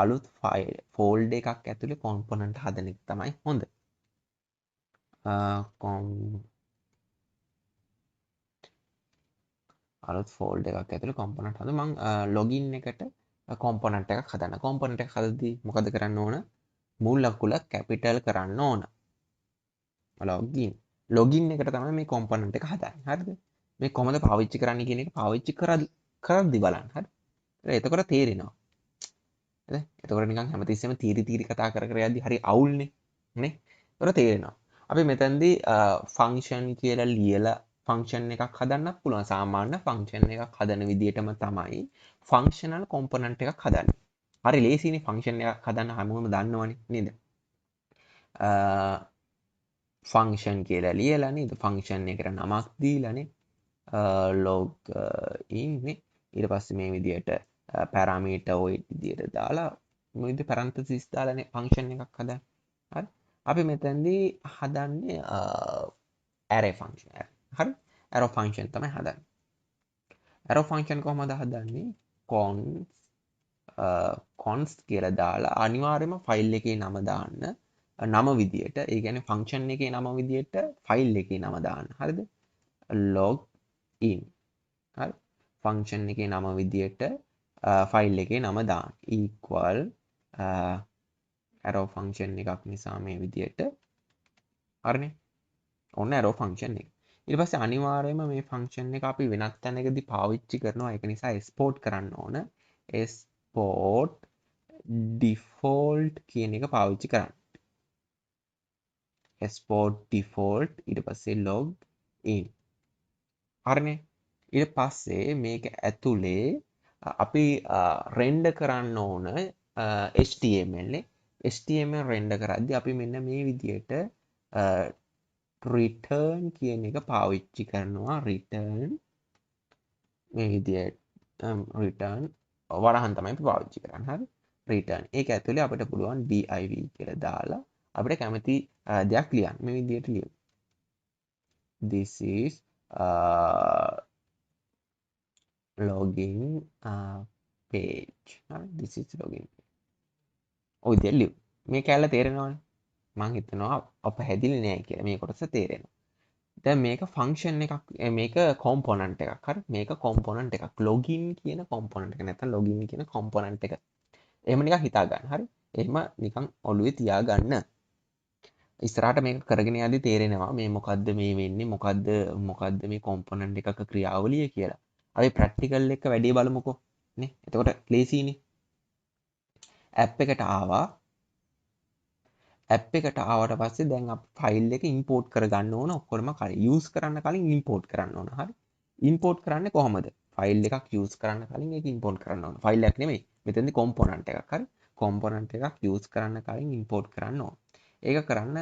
අලුත් ෆෝල්ඩර් එකක් ඇතුලේ කොම්පොනන්ට් හදන එක තමයි හොඳ. අලුත් ෆෝල්ඩර් එකක් ඇතුලේ කොම්පොනන්ට් හදමු. මම ලොගින් එකට කොම්පොනන්ට් එකක් හදන්න. කොම්පොනන්ට් එක හදද්දී මොකද කරන්න ඕන? මුල් ලකුල කැපිටල් කරන්න ඕන. ලොගින් එකට තමයි මේ කොම්පොනන්ට් එක හදන්නේ. හරිද? මේ කොහොමද පාවිච්චි කරන්න කියන එක පාවිච්චි කරද්දි බලන්න. හරි? එතකොට තේරෙනවා. හරිද? එතකොට නිකන් හැමතිස්සෙම තීරි කතා කර යද්දි හරි අවුල්නේ. නේ? එතකොට තේරෙනවා. අපි මෙතනදී ෆන්ක්ෂන් කියලා ලියලා ෆන්ක්ෂන් එකක් හදන්නත් පුළුවන්. සාමාන්‍ය ෆන්ක්ෂන් එකක් හදන විදිහටම තමයි ෆන්ක්ෂනල් කොම්පොනන්ට් එකක් හදන්නේ. හරි ලේසිනේ ෆන්ක්ෂන් එකක් හදන්න හැමෝම දන්නවනේ නේද? ෆන්ක්ෂන් කියලා ලියලා නේද? ෆන්ක්ෂන් එකට නමක් දීලානේ. log in නේ. ඊට පස්සේ මේ විදිහට පැරාමීටර් ඔය විදිහට දාලා මේ විදිහට පැරන්තසිස් දාලානේ ෆන්ක්ෂන් එකක් හදන්නේ. හරි? අපි මෙතනදී හදන්නේ array function. හරි? arrow function තමයි හදන්නේ. arrow function කොහොමද හදන්නේ? const කියලා දාලා අනිවාර්යයෙන්ම ෆයිල් එකේ නම දාන්න. නම විදියට ඒ කියන්නේ ෆන්ක්ෂන් එකේ නම විදියට ෆයිල් එකේ නම දාන්න. හරිද? log in. හරි? ෆන්ක්ෂන් එකේ නම විදියට ෆයිල් එකේ නම දාන්න. equal arrow function එකක් නිසා මේ විදියට හරිනේ? ඔන්න arrow function එක. ඊට පස්සේ අනිවාර්යයෙන්ම මේ function එක අපි වෙනත් තැනකදී පාවිච්චි කරනවා. ඒක නිසා export කරන්න ඕන. export default කියන එක පාවිච්චි කරන්න. export default ඊට පස්සේ log in. හරිනේ? ඊට පස්සේ මේක ඇතුලේ අපි render කරන්න ඕන HTML නේ. HTML render කරද්දී අපි මෙන්න මේ විදියට return කියන එක පාවිච්චි කරනවා. return මේ විදියට return වරහන් තමයි අපි පාවිච්චි කරන්නේ. හරි? return. ඒක ඇතුලේ අපිට පුළුවන් div කියලා දාලා අපිට කැමති දෙයක් ලියන්න. මේ විදියට ලියමු. this is login page. හරි this is login. ඔය විදිහට ලියු. මේ කැල්ල තේරෙනවනේ. මම හිතනවා අපහැදිලි නෑ කියලා. මේ කොටස තේරෙනවා. දැන් මේක ෆන්ක්ෂන් එකක් මේක කොම්පොනන්ට් එකක්. හරි මේක කොම්පොනන්ට් එකක්. login කියන කොම්පොනන්ට් එක නැත්නම් login කියන කොම්පොනන්ට් එක. එහෙම නිකන් හිතා ගන්න. හරි. එහෙම නිකන් ඔළුවේ තියා ගන්න. ඉස්සරහට මේක කරගෙන යද්දි තේරෙනවා මේ මොකද්ද මේ වෙන්නේ මොකද්ද මේ කොම්පොනන්ට් එකක ක්‍රියාවලිය කියලා. අපි ප්‍රැක්ටිකල් එක වැඩි බලමුකෝ නේ. එතකොට ලේසියිනේ. ඇප් එකට ආවා. ඇප් එකට ආවට පස්සේ දැන් අපි ෆයිල් එක ඉම්පෝට් කරගන්න ඕන ඔක්කොම යූස් කරන්න කලින් ඉම්පෝට් කරන්න ඕන. හරි. ඉම්පෝට් කරන්නේ කොහොමද? ෆයිල් එකක් යූස් කරන්න කලින් ඒක ඉම්පෝට් කරන්න ඕන. ෆයිල් එකක් නෙමෙයි. මෙතනදී කොම්පොනන්ට් එකක්. හරි. කොම්පොනන්ට් එකක් යූස් කරන්න කලින් ඉම්පෝට් කරන්න ඕන. ඒක කරන්න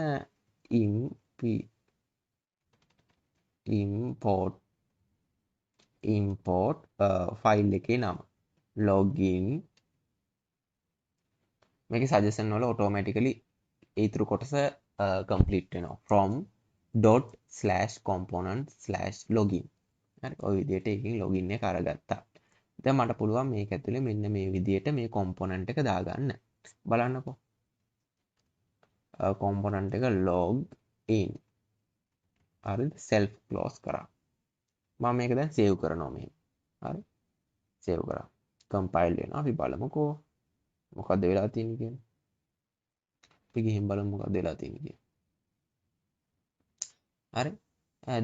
import ෆයිල් එකේ නම login මේකේ සජෙෂන් වල ඔටෝමැටිකලි ඊතුරු කොටස කම්ප්ලීට් වෙනවා from ./component/login හරි ඔය විදිහට එකකින් login එක අරගත්තා. දැන් මට පුළුවන් මේක ඇතුලේ මෙන්න මේ විදිහට මේ component එක දාගන්න. බලන්නකෝ. component එක log in හරිද self close කරා. මම මේක දැන් සේව් කරනවා මෙහෙම. හරි. සේව් කරා. කම්පයිල් වෙනවා. අපි බලමුකෝ මොකද්ද වෙලා තියෙන්නේ කියලා. අපි ගිහින් බලමු මොකද්ද වෙලා තියෙන්නේ කියලා. හරි.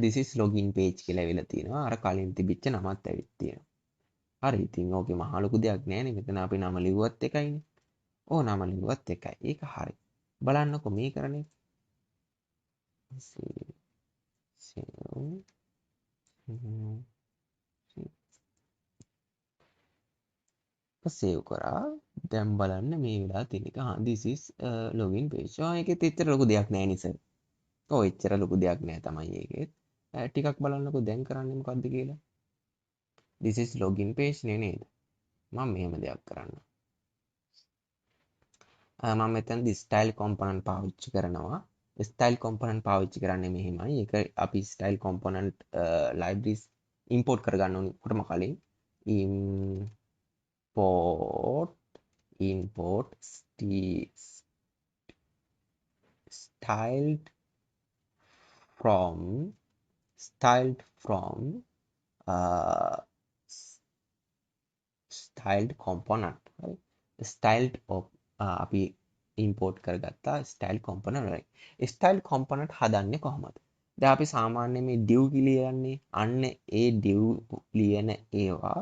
this is login page කියලා වෙලා තියෙනවා. අර කලින් තිබිච්ච නමත් ඇවිත් තියෙනවා. හරි. ඉතින් ඕකේ මහ ලොකු දෙයක් නෑනේ. මෙතන අපි නම ලිව්වත් එකයිනේ. ඕ නම ලිව්වත් එකයි. ඒක හරි. බලන්නකෝ මේ කරන්නේ. සේව් කරා. දැන් බලන්න මේ වෙලා තියෙන එක. this is login page. ඒකෙත් එච්චර ලොකු දෙයක් නෑ නිසාර. ඔය එච්චර ලොකු දෙයක් නෑ තමයි ඒකෙත්. ටිකක් බලන්නකෝ දැන් කරන්නේ මොකද්ද කියලා. this is login page නේ නේද? මම මෙහෙම දෙයක් කරන්න. මම මෙතනදී style component පාවිච්චි කරනවා. style component පාවිච්චි කරන්නේ මෙහෙමයි. ඒක අපි style component libraries import කරගන්න ඕනේ කොටම කලින් import styled from styled component හරි styled අපි import කරගත්තා style component වලින් style component හදන්නේ කොහොමද? දැන් අපි සාමාන්‍යයෙන් මේ div ලියන්නේ අන්න ඒ div ලියන ඒවා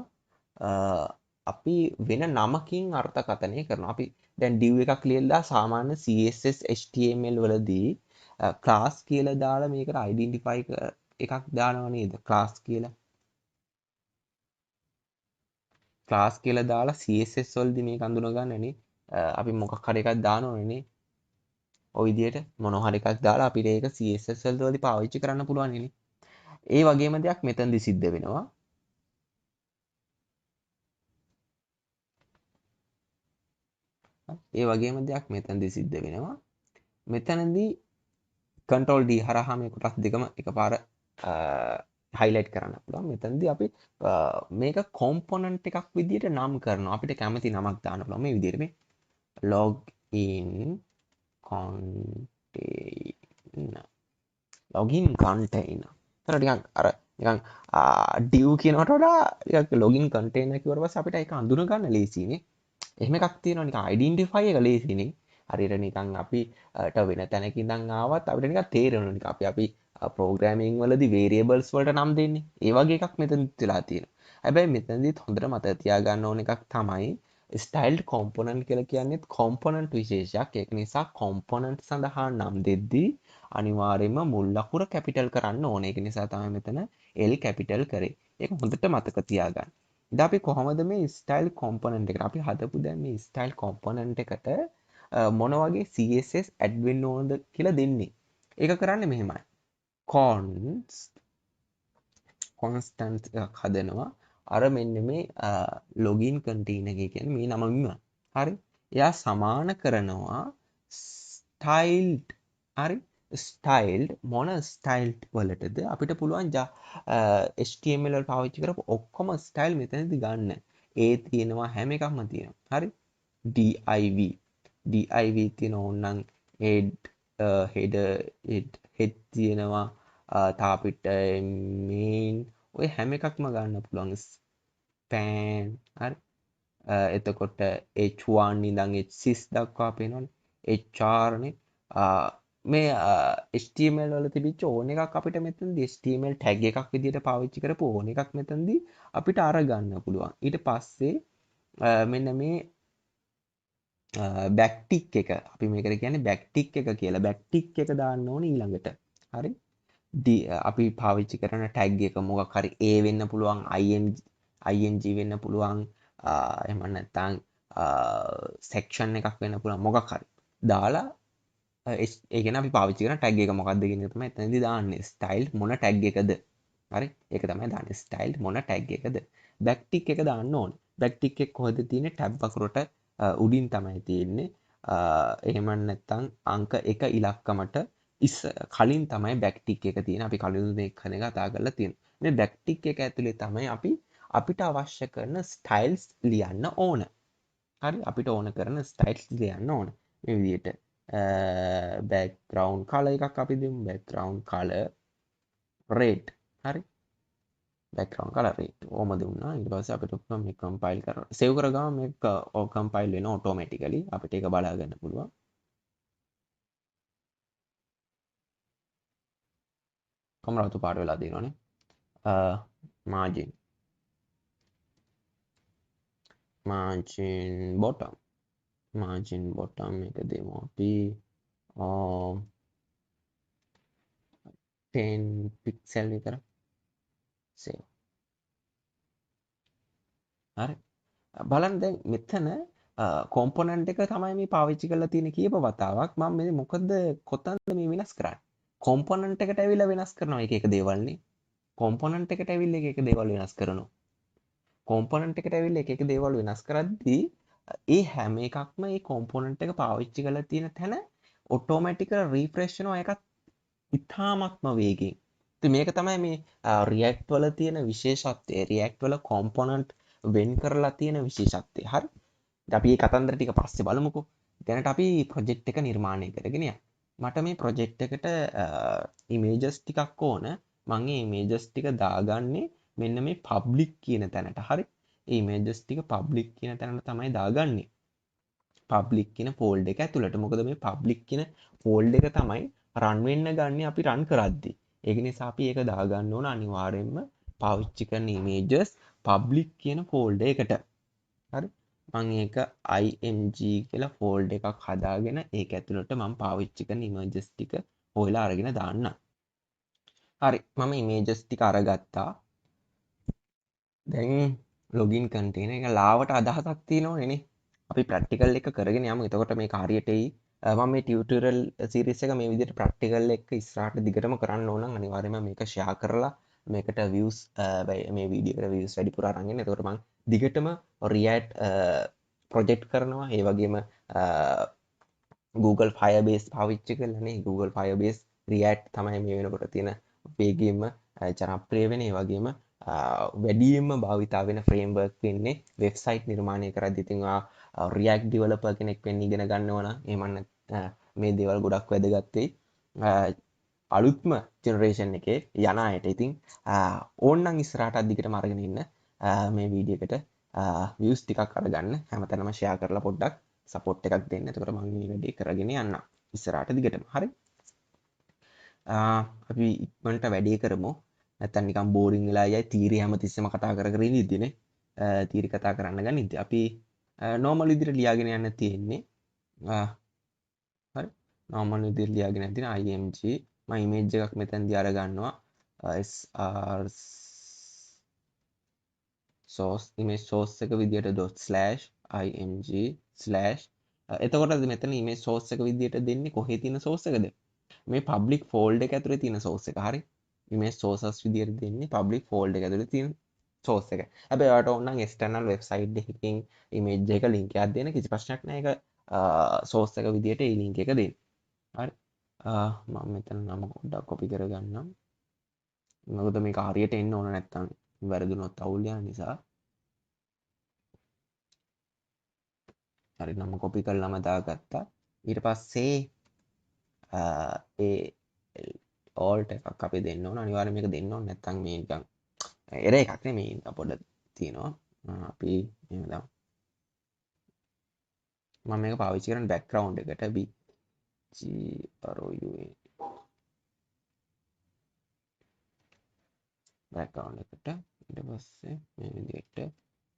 අපි වෙන නමකින් අර්ථකථනය කරනවා. අපි දැන් div එකක් ලියලා සාමාන්‍ය CSS HTML වලදී class කියලා දාලා මේකට identify එකක් දානව නේද? class කියලා. class කියලා දාලා CSS වලදී මේක අඳුන ගන්නනේ. අපි මොකක් හරි එකක් දාන ඕනේ. ඔය විදිහට මොනවා හරි එකක් දාලා අපිට ඒක CSS වලදී පාවිච්චි කරන්න පුළුවන් නේ. ඒ වගේම දෙයක් මෙතනදි සිද්ධ වෙනවා. ඒ වගේම දෙයක් මෙතනදී සිද්ධ වෙනවා. මෙතනදී control D හරහා මේ කොටස් දෙකම එකපාර highlight කරන්න පුළුවන්. මෙතනදී අපි මේක component එකක් විදිහට නම් කරනවා. අපිට කැමති නමක් දාන්න පුළුවන් මේ විදිහට මේ login container. තර ටිකක් අර නිකන් div කියනකට වඩා ටිකක් login container කිව්වට පස්සේ අපිට ඒක අඳුන ගන්න ලේසියිනේ. එහෙම එකක් තියෙනවා නිකන් identify එක ලේසියිනේ. හරියට නිකන් අපිට වෙන තැනක ඉඳන් ආවත් අපිට නිකන් තේරෙනවා නිකන් අපි programming වලදී variables වලට නම් දෙන්නේ. ඒ වගේ එකක් මෙතනදිත් වෙලා තියෙනවා. හැබැයි මෙතනදිත් හොඳට මතක තියාගන්න ඕන එකක් තමයි styled component කියලා කියන්නේත් component විශේෂයක්. ඒක නිසා component සඳහා නම් දෙද්දී අනිවාර්යයෙන්ම මුල් අකුර capital කරන්න ඕනේ. ඒක නිසා තමයි මෙතන L capital කරේ. ඒක හොඳට මතක තියාගන්න. ඉතින් අපි කොහොමද මේ style component එකට අපි හදපු දැන් මේ style component එකට මොන වගේ CSS add වෙන්න ඕනද කියලා දෙන්නේ. ඒක කරන්නේ මෙහෙමයි. constant එකක් හදනවා. අර මෙන්න මේ login container එක කියන්නේ මේ නමම. හරි? එයා සමාන කරනවා styled. හරි? styled මොන styled වලටද අපිට පුළුවන් HTML වල පාවිච්චි කරපු ඔක්කොම style මෙතනදී ගන්න. ඒ තියෙනවා හැම එකක්ම තියෙනවා. හරි. div තියෙනවා ඕනනම් head තියෙනවා තා අපිට main ඔය හැම එකක්ම ගන්න පුළුවන් span හරි එතකොට h1 ඉඳන් h6 දක්වා පේනවනේ hr නේ මේ HTML වල තිබිච්ච ඕන එකක් අපිට මෙතනදී HTML tag එකක් විදිහට පාවිච්චි කරපු ඕන එකක් මෙතනදී අපිට අරගන්න පුළුවන්. ඊට පස්සේ මෙන්න මේ බැක්ටික් එක අපි මේකට කියන්නේ බැක්ටික් එක කියලා. බැක්ටික් එක දාන්න ඕනේ ඊළඟට. හරි. අපි පාවිච්චි කරන ටැග් එක මොකක් හරි A වෙන්න පුළුවන් ing වෙන්න පුළුවන් එහෙම නැත්නම් සෙක්ෂන් එකක් වෙන්න පුළුවන් මොකක් හරි දාලා ඒ කියන්නේ අපි පාවිච්චි කරන ටැග් එක මොකක්ද කියන එක තමයි එතනදී දාන්නේ ස්ටයිල් මොන ටැග් එකද හරි ඒක තමයි දාන්නේ ස්ටයිල් මොන ටැග් එකද බැක්ටික් එක දාන්න ඕනේ බැක්ටික් එක කොහෙද තියෙන්නේ ටැබ් අකුරට උඩින් තමයි තියෙන්නේ එහෙම නැත්නම් අංක 1 ඉලක්කමට කලින් තමයි බැක්ටික් එක තියෙන අපි කලින් මේක කතා කරලා තියෙනවා. මේ බැක්ටික් එක ඇතුලේ තමයි අපිට අවශ්‍ය කරන ස්ටයිල්ස් ලියන්න ඕන. හරි අපිට ඕන කරන ස්ටයිල්ස් ලියන්න ඕන. මේ විදිහට background color එකක් අපි දෙමු background color red. හරි background color red. ඕම දුන්නා. ඊට පස්සේ අපිට පුළුවන් මේක compile කරන්න. save කරගම මේක compile වෙනවා automatically. අපිට ඒක බලා ගන්න පුළුවන්. කොමරතු පාට වෙලා තියෙනවනේ. margin bottom එක දෙමු අපි 10 පික්සල් විතර save හරි බලන්න දැන් මෙතන කොම්පොනන්ට් එක තමයි මේ පාවිච්චි කරලා තියෙන කීප වතාවක් මම මේ මොකද කොතනද මේ වෙනස් කරන්නේ කොම්පොනන්ට් එකට ඇවිල්ලා වෙනස් කරනවා එක එක දේවල් නේ කොම්පොනන්ට් එකට ඇවිල්ලා එක එක දේවල් වෙනස් කරනවා කොම්පොනන්ට් එකට ඇවිල්ලා එක එක දේවල් වෙනස් කරද්දී ඒ හැම එකක්ම මේ කොම්පොනන්ට් එක පාවිච්චි කරලා තියෙන තැන ඔටෝමැටිකල් රීෆ්‍රෙෂ් වෙනවා එකක් ඉතාමත්ම වේගෙන්. ඉතින් මේක තමයි මේ React වල තියෙන විශේෂත්වය. React වල component වෙන් කරලා තියෙන විශේෂත්වය. හරි. ඉතින් අපි මේ කතන්දර ටික පස්සේ බලමුකෝ. දැනට අපි project එක නිර්මාණය කරගෙන යමු. මට මේ project එකට images ටිකක් ඕන. මම මේ images ටික දාගන්නේ මෙන්න මේ public කියන තැනට. හරි. මේ images ටික public කියන තැනට තමයි දාගන්නේ. public කියන folder එක ඇතුළට. මොකද මේ public කියන folder එක තමයි රන් වෙන්න ගන්න අපි රන් කරද්දි. ඒක නිසා අපි ඒක දාගන්න ඕන අනිවාර්යෙන්ම පාවිච්චි කරන images public කියන folder එකට. හරි. මම ඒක img කියලා folder එකක් හදාගෙන ඒක ඇතුළට මම පාවිච්චි කරන images ටික හොයලා අරගෙන දාන්න. හරි. මම images ටික අරගත්තා. දැන් login container එක ලාවට අදහසක් තියෙනවනේ නේ. අපි ප්‍රැක්ටිකල් එක කරගෙන යමු. එතකොට මේක හරියට එයි. මම මේ ටියුටෝරියල් සීරීස් එක මේ විදිහට ප්‍රැක්ටිකල් එක ඉස්සරහට දිගටම කරන්න ඕන නම් අනිවාර්යයෙන්ම මේක ෂෙයා කරලා මේකට views මේ වීඩියෝ එකට views වැඩිපුර අරන් එන්න. එතකොට මම දිගටම React project කරනවා. ඒ වගේම Google Firebase පාවිච්චි කරලානේ Google Firebase React තමයි මේ වෙනකොට තියෙන වේගයෙන්ම ජනප්‍රිය වෙන ඒ වගේම වැඩියෙන්ම භාවිතා වෙන ෆ්‍රේම්වර්ක් වෙන්නේ වෙබ්සයිට් නිර්මාණය කරද්දී ඉතින් React developer කෙනෙක් වෙන්න ඉගෙන ගන්නවා නම් එහෙම මේ දේවල් ගොඩක් වැදගත් වෙයි අලුත්ම ජෙනරේෂන් එකේ යන අයට ඉතින් ඕන්නම් ඉස්සරහට අදිගටම අරගෙන ඉන්න මේ වීඩියෝ එකට views ටිකක් අරගන්න හැමතැනම share කරලා පොඩ්ඩක් support එකක් දෙන්න. එතකොට මම මේ වැඩේ කරගෙන යන්න ඉස්සරහට දිගටම. හරි. අපි ඉක්මනට වැඩේ කරමු. නැත්තම් නිකන් බෝරින් වෙලා යයි තීරි හැමතිස්සෙම කතා කර කර ඉඳිද්දිනේ. තීරි කතා කරන්න ගනිද්දි අපි normal විදිහට ලියාගෙන යන්න තියෙන්නේ. හරි. normal විදිහට ලියාගෙන යන්න තියෙන img මම image එකක් මෙතනදී අර ගන්නවා. sr source image source එක විදිහට .img/ එතකොට මෙතන image source එක විදිහට දෙන්නේ කොහේ තියෙන source එකද? මේ public folder එක ඇතුලේ තියෙන source එක. හරි. image sources විදිහට දෙන්නේ public folder එක ඇතුලේ තියෙන source එක. හැබැයි ඔයාලට ඕන නම් external website එකකින් image එක link එකක් දෙන්න කිසි ප්‍රශ්නයක් නැහැ. ඒක source එක විදිහට ඒ link එක දෙන්න. හරි. මම මෙතන නම පොඩ්ඩක් copy කරගන්නම්. මොකද මේක හරියට එන්න ඕන නැත්තම් වැරදුනොත් අවුල් යන නිසා. හරි නම කොපි කරලාම දාගත්තා. ඊට පස්සේ ඒ ඕල්ට් එකක් අපි දෙන්න ඕන. අනිවාර්යයෙන් මේක දෙන්න ඕන නැත්නම් මේ නිකන් එර එකක් නෙමෙයි පොඩ්ඩක් තියෙනවා. අපි එහෙම දාමු. මම මේක පාවිච්චි කරන්නේ බෑග්ග්‍රවුන්ඩ් එකට BGROUND බෑග්ග්‍රවුන්ඩ් එකට ඊට පස්සේ මේ විදිහට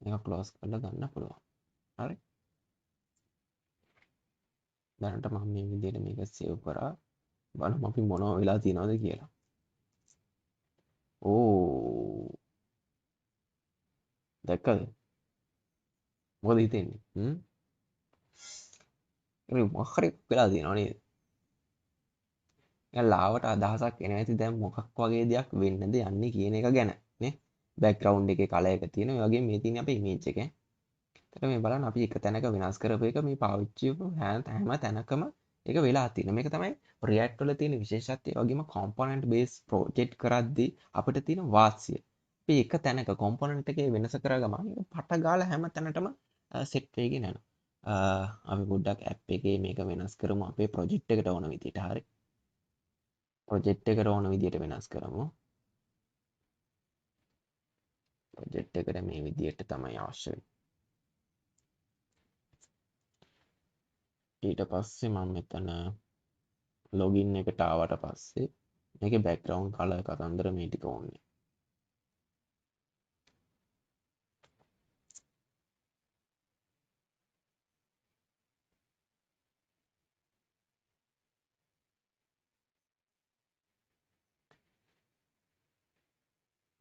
මේක ක්ලෝස් කරලා ගන්න පුළුවන්. හරි. දැනට මම මේ විදිහට මේක සේව් කරා. බලමු අපි මොනව වෙලා තියෙනවද කියලා. ඕ දැක්කද? මොකද හිතෙන්නේ? ඒක මොකක් හරි වෙලා තියෙනව නේද? නිකන් ලාවට අදහසක් එන ඇති දැන් මොකක් වගේ දෙයක් වෙන්නද යන්නේ කියන එක ගැන නේ. බෑග්ග්‍රවුන්ඩ් එකේ කලර් එක තියෙනවා. ඒ වගේම මේ තියෙන අපේ ඉමේජ් එක. එතකොට මේ බලන්න අපි එක තැනක වෙනස් කරපු එක මේ පාවිච්චි කරපු හැම තැනකම ඒක වෙලා තියෙනවා. මේක තමයි React වල තියෙන විශේෂත්වය. ඒ වගේම component based project කරද්දී අපිට තියෙන වාසිය. අපි එක තැනක component එකේ වෙනස කරගම මේක පට ගාලා හැම තැනටම සෙට් වෙගෙන යනවා. අපි පොඩ්ඩක් app එකේ මේක වෙනස් කරමු අපේ project එකට ඕන විදිහට. හරි. project එකට ඕන විදිහට වෙනස් කරමු. project එකට මේ විදිහට තමයි අවශ්‍ය වෙන්නේ. ඊට පස්සේ මම මෙතන ලොගින් එකට ආවට පස්සේ මේකේ බෑග්ග්‍රවුන්ඩ් කලර් කතන්දර මේ ටික ඕනේ.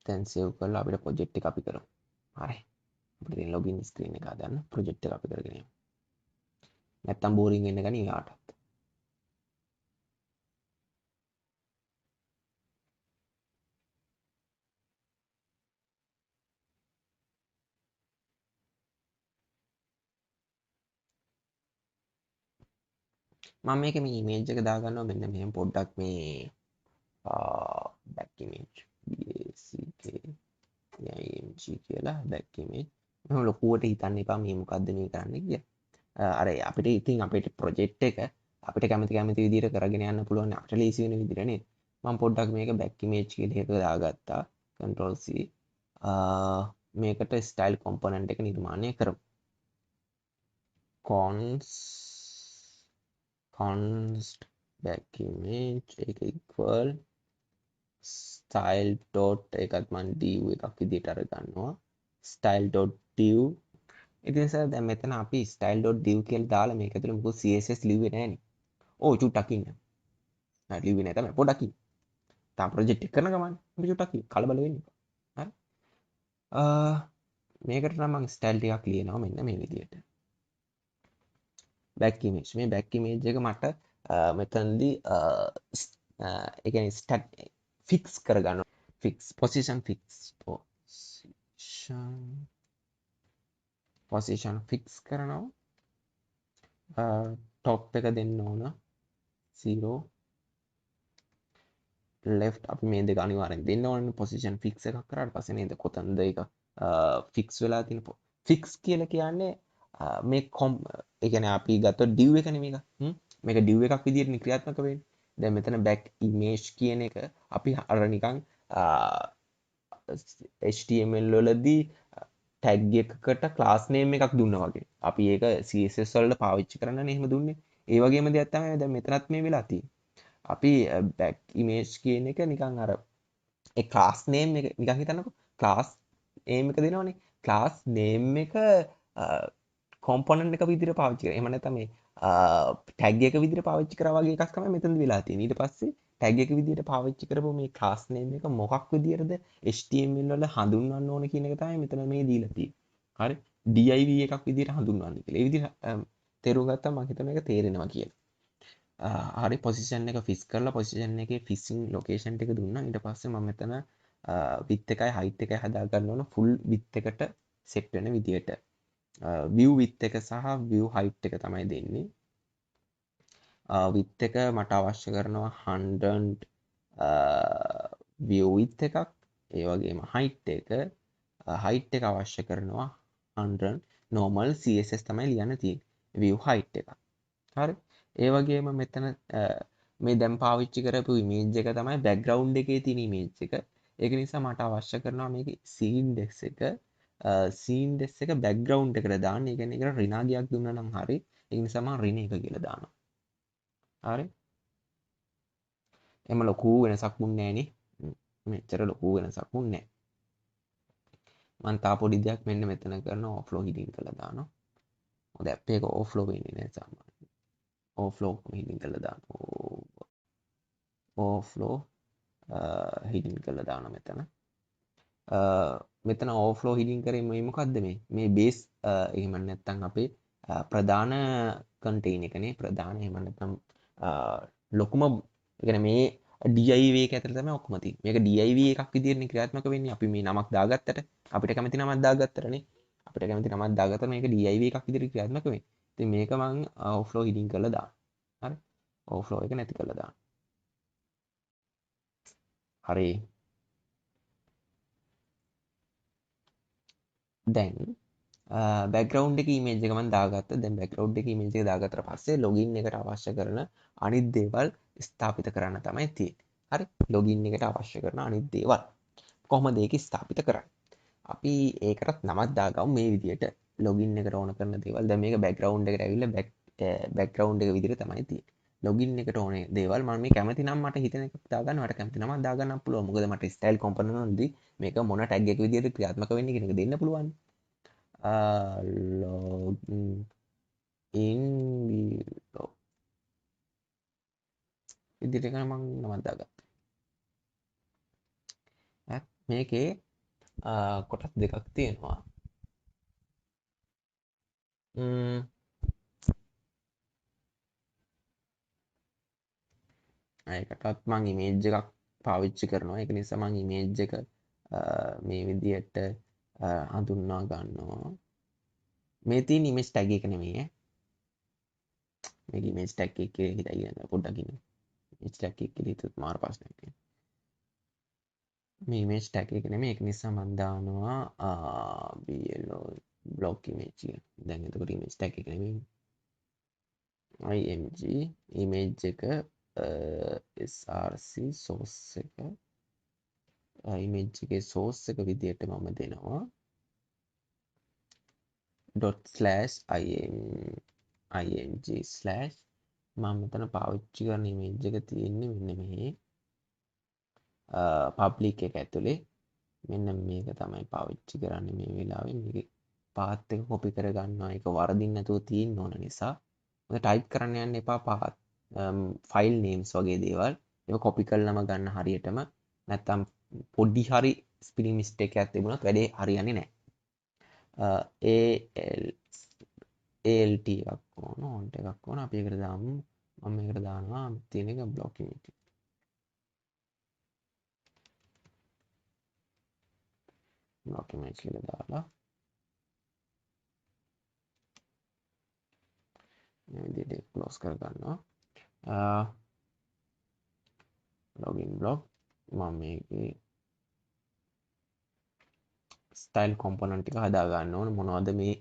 දැන් සේව් කරලා අපිට ප්‍රොජෙක්ට් එක අපි කරමු. හරි. අපිට තියෙන ලොගින් ස්ක්‍රීන් එක හදන්න ප්‍රොජෙක්ට් එක අපි කරගෙන යමු. නැත්තම් බෝරින් වෙන්න ගනි යාටත්. මම මේකේ මේ ඉමේජ් එක දාගන්නවා මෙන්න මෙහෙම පොඩ්ඩක් මේ back image BACK කියලා back image. මම ලොකුවට හිතන්න එපා මේ මොකද්ද මේ කරන්නේ කියලා. අර අපිට ඉතින් අපේ ප්‍රොජෙක්ට් එක අපිට කැමති විදිහට කරගෙන යන්න පුළුවන් අපිට ලේසි වෙන විදිහට නේද මම පොඩ්ඩක් මේක back image කියලා එක දාගත්තා control C මේකට style component එක නිර්මාණය කරමු const back image එක equal style dot එකත් මම div එකක් විදිහට අරගන්නවා style.div ඉතින් සර් දැන් මෙතන අපි style.div කියලා දාලා මේක ඇතුලේ මොකද CSS ලිව්වේ නැහනේ. ඕ චුට්ටක් ඉන්න. හරි ලිව්වේ නැහැ තමයි පොඩ්ඩක් ඉන්න. තාම ප්‍රොජෙක්ට් එක කරන ගමන් අපි චුට්ටක් ඉන්න. කලබල වෙන්න එපා. හරි. මේකට නම් මම style ටිකක් ලියනවා මෙන්න මේ විදිහට. back image මේ back image එක මට මෙතනදී ඒ කියන්නේ stat fix කරගන්න fix position fix කරනවා top එක දෙන්න ඕන 0 left අපි මේ දෙක අනිවාර්යෙන් දෙන්න ඕනේ position fix එකක් කරාට පස්සේ නේද කොතනද ඒක fix වෙලා තියෙන fix කියලා කියන්නේ මේ ඒ කියන්නේ අපි ගත්ත div එක නෙමෙයි මේක div එකක් විදිහට ක්‍රියාත්මක වෙන්නේ දැන් මෙතන back image කියන එක අපි අර නිකන් HTML වලදී tag එකකට class name එකක් දුන්නා වගේ අපි ඒක CSS වලට පාවිච්චි කරන්නනේ එහෙම දුන්නේ ඒ වගේම දෙයක් තමයි දැන් මෙතනත් මේ වෙලා තියෙන්නේ අපි back image කියන එක නිකන් අර ඒ class name එක නිකන් හිතන්නකෝ class name එක දෙනවනේ class name එක component එක විදිහට පාවිච්චි කරා. එහෙම නැත්නම් මේ tag එක විදිහට පාවිච්චි කරා වගේ එකක් තමයි මෙතනදි වෙලා තියෙන්නේ. ඊට පස්සේ tag එක විදිහට පාවිච්චි කරපු මේ class name එක මොකක් විදිහටද HTML වල හඳුන්වන්න ඕන කියන එක තමයි මෙතන මේ දීලා තියෙන්නේ. හරි. div එකක් විදිහට හඳුන්වන්න කියලා. ඒ විදිහට තේරුම් ගත්තාම මම හිතනවා ඒක තේරෙනවා කියලා. හරි පොසිෂන් එක ෆික්ස් කරලා පොසිෂන් එකේ ෆික්සින් ලොකේෂන් ටික දුන්නා ඊට පස්සේ මම මෙතන width එකයි height එකයි හදා ගන්න ඕන full width එකට set වෙන විදියට view width එක සහ view height එක තමයි දෙන්නේ width එක මට අවශ්‍ය කරනවා 100 view width එකක් ඒ වගේම height එක අවශ්‍ය කරනවා 100 normal CSS තමයි ලියන්න තියෙන්නේ view height එක. හරි. ඒ වගේම මෙතන මේ දැන් පාවිච්චි කරපු image එක තමයි background එකේ තියෙන image එක. ඒක නිසා මට අවශ්‍ය කරනවා මේකේ scene desk එක background එකට දාන්න. ඒ කියන්නේ ඒකට ඍණාගයක් දුන්නා නම් හරි. ඒ නිසා මම ඍණ එක කියලා දානවා. හරි. එම ලොකු වෙනසක් වුන්නේ නෑනේ. මෙච්චර ලොකු වෙනසක් වුන්නේ නෑ. මම තා පොඩි දෙයක් මෙන්න මෙතන කරනවා offlow hidden කරලා දානවා. මොකද app එක offlow වෙන්නේ නෑ සාමාන්‍යයෙන්. offlow hidden කරලා දානවා. offlow hidden කරලා දානවා මෙතන. මෙතන overflow hidden කරේ මේ මොකද්ද මේ base එහෙම නැත්නම් අපේ ප්‍රධාන contain එකනේ ප්‍රධාන එහෙම නැත්නම් ලොකුම يعني මේ div එක ඇතුළේ තමයි ඔක්කොම තියෙන්නේ. මේක div එකක් විදිහටනේ ක්‍රියාත්මක වෙන්නේ. අපි මේ නමක් දාගත්තට අපිට කැමති නමක් දාගත්තටනේ. අපිට කැමති නමක් දාගත්තට මේක div එකක් විදිහට ක්‍රියාත්මක වෙන්නේ. ඉතින් මේක මම overflow hidden කරලා දාන්න. හරි. overflow එක නැති කරලා දාන්න. හරි. දැන් බෑග්‍රවුන්් එක ඉමේජ් එක මම දාගත්තා. දැන් බෑග්‍රවුන්් එක ඉමේජ් එක දාගත්තට පස්සේ ලොගින් එකට අවශ්‍ය කරන අනිත් දේවල් ස්ථාපිත කරන්න තමයි තියෙන්නේ. හරි. ලොගින් එකට අවශ්‍ය කරන අනිත් දේවල් කොහොමද ඒක ස්ථාපිත කරන්නේ? අපි ඒකටත් නමක් දාගමු මේ විදිහට ලොගින් එකට ඕන කරන දේවල්. දැන් මේක බෑග්‍රවුන්් එකට ඇවිල්ලා බෑග්‍රවුන්් එක විදිහට තමයි තියෙන්නේ. ලොගින් එකට ඕනේ දේවල් මම මේ කැමති නම් මට හිතෙන එකක් දාගන්න. මට කැමති නමක් දාගන්න පුළුවන්. මොකද මට ස්ටයිල් කොම්පොනන්ට් වලදී මේක මොන ටැග් එක විදිහට ක්‍රියාත්මක වෙන්නේ කියන එක දෙන්න පුළුවන්. login in below විදිහට මම නමක් දාගත්තා. මේකේ කොටස් දෙකක් තියෙනවා. ඒකටත් මම ඉමේජ් එකක් පාවිච්චි කරනවා. ඒක නිසා මම ඉමේජ් එක මේ විදිහට හඳුන්වා ගන්නවා. මේ තියෙන ඉමේජ් ටැග් එක නෙමෙයි. මේක ඉමේජ් ටැග් එක කියලා කියන්න පොඩ්ඩක් ඉන්න. ඉමේජ් ටැග් එක කියලා හිතුවත් මාර ප්‍රශ්නයක් තියෙනවා. මේ ඉමේජ් ටැග් එක නෙමෙයි. ඒක නිසා මම දානවා BLO block image එක. දැන් එතකොට ඉමේජ් ටැග් එක නෙමෙයි. img image එක src source එක image එකේ source එක විදිහට මම දෙනවා ./img/ මම මෙතන පාවිච්චි කරන image එක තියෙන්නේ මෙන්න මේ public එක ඇතුලේ මෙන්න මේක තමයි පාවිච්චි කරන්නේ මේ වෙලාවේ මේකේ path එක copy කර ගන්නවා ඒක වරදින්න නැතුව තියෙන්න ඕන නිසා මොකද type කරන්න යන්න එපා path file names වගේ දේවල් ඒක copy කරලම ගන්න හරියටම නැත්තම් පොඩි හරි spelling mistake එකක් තිබුණොත් වැඩේ හරියන්නේ නැහැ alt එකක් ඕන ont එකක් ඕන අපි ඒකට දාමු මම මේකට දානවා තියෙන එක block image කියලා දාලා මේ විදිහට ක්ලෝස් කර ගන්නවා login block මම මේකේ style component ටික හදා ගන්න ඕන මොනවද මේ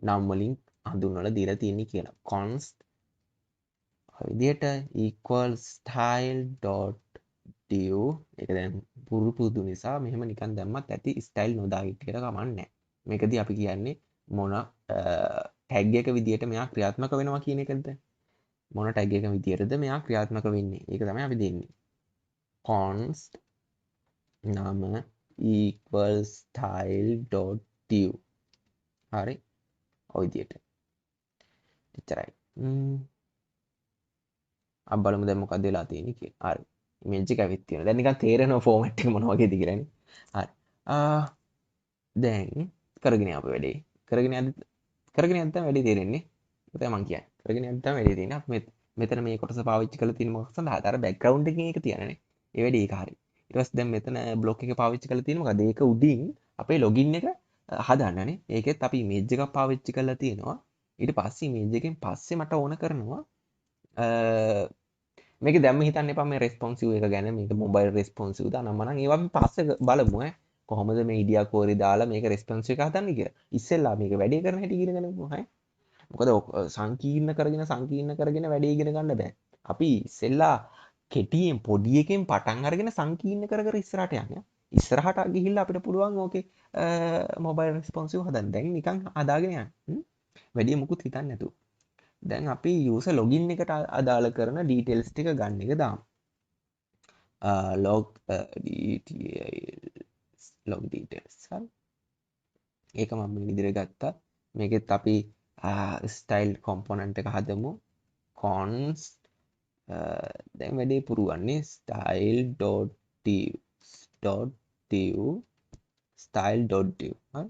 නම් වලින් හඳුන්වලා දීලා තියෙන්නේ කියලා const විදිහට equal style dot div ඒක දැන් පුරුදු නිසා මෙහෙම නිකන් දැම්මත් ඇති style නොදා හිටියට කමක් නැහැ මේකදී අපි කියන්නේ මොන tag එක විදිහට මෙයා ක්‍රියාත්මක වෙනවා කියන එකද මොන tag එක විදිහටද මෙයා ක්‍රියාත්මක වෙන්නේ ඒක තමයි අපි දෙන්නේ const නම equal style dot div හරි ඔය විදිහට එච්චරයි අපි බලමු දැන් මොකක්ද වෙලා තියෙන්නේ කියලා හරි ඉමේජ් එක ඇවිත් තියෙනවා දැන් නිකන් තේරෙනවා ෆෝමැට් එක මොන වගේද කියලානේ හරි දැන් කරගෙන යමු වැඩේ කරගෙන යද්දී වැඩේ තේරෙන්නේ ඒක තමයි මම කියන්නේ කරගෙන යද්දී තමයි වැඩේ තේරෙන්නේ අපි මෙතන මේ කොටස පාවිච්චි කරලා තියෙන මොකක් සඳහාද අර බෑග්ග්‍රවුන්ඩ් එකකින් එක තියනනේ ඒ වැඩේ ඒක හරි ඊට පස්සේ දැන් මෙතන බ්ලොක් එක පාවිච්චි කරලා තියෙන මොකද ඒක උඩින් අපේ ලොගින් එක හදන්නනේ ඒකෙත් අපි ඉමේජ් එකක් පාවිච්චි කරලා තියෙනවා ඊට පස්සේ ඉමේජ් එකෙන් පස්සේ මට ඕන කරනවා මේක දැම්ම හිතන්න එපා මේ රෙස්පොන්සිව් එක ගැන මේක මොබයිල් රෙස්පොන්සිව් දානම නම් ඒවා අපි පස්සේ බලමු කොහොමද මේ ඉඩියා කෝරි දාලා මේක රෙස්පොන්සිව් එක හදන්නේ කියලා ඉස්සෙල්ලා මේක වැඩේ කරන හැටි ඉගෙන ගන්නකො මොකද සංකීර්ණ කරගෙන වැඩේ ඉගෙන ගන්න බෑ. අපි ඉස්සෙල්ලා කෙටියෙන් පොඩි එකෙන් පටන් අරගෙන සංකීර්ණ කර ඉස්සරහට යන්න. ඉස්සරහට ගිහිල්ලා අපිට පුළුවන් ඕකේ මොබයිල් රෙස්පොන්සිව් හදන්න. දැන් නිකන් හදාගෙන යන්න. වැඩි මුකුත් හිතන්නේ නැතුව. දැන් අපි යූසර් ලොගින් එකට අදාළ කරන ඩීටේල්ස් ටික ගන්න එක දාමු. log log details හරි. ඒක මම මේ විදිහට ගත්තා. මේකෙත් අපි ස්ටයිල් කොම්පොනන්ට් එක හදමු. const දැන් වැඩේ පුරවන්නේ style.div style.div හරි.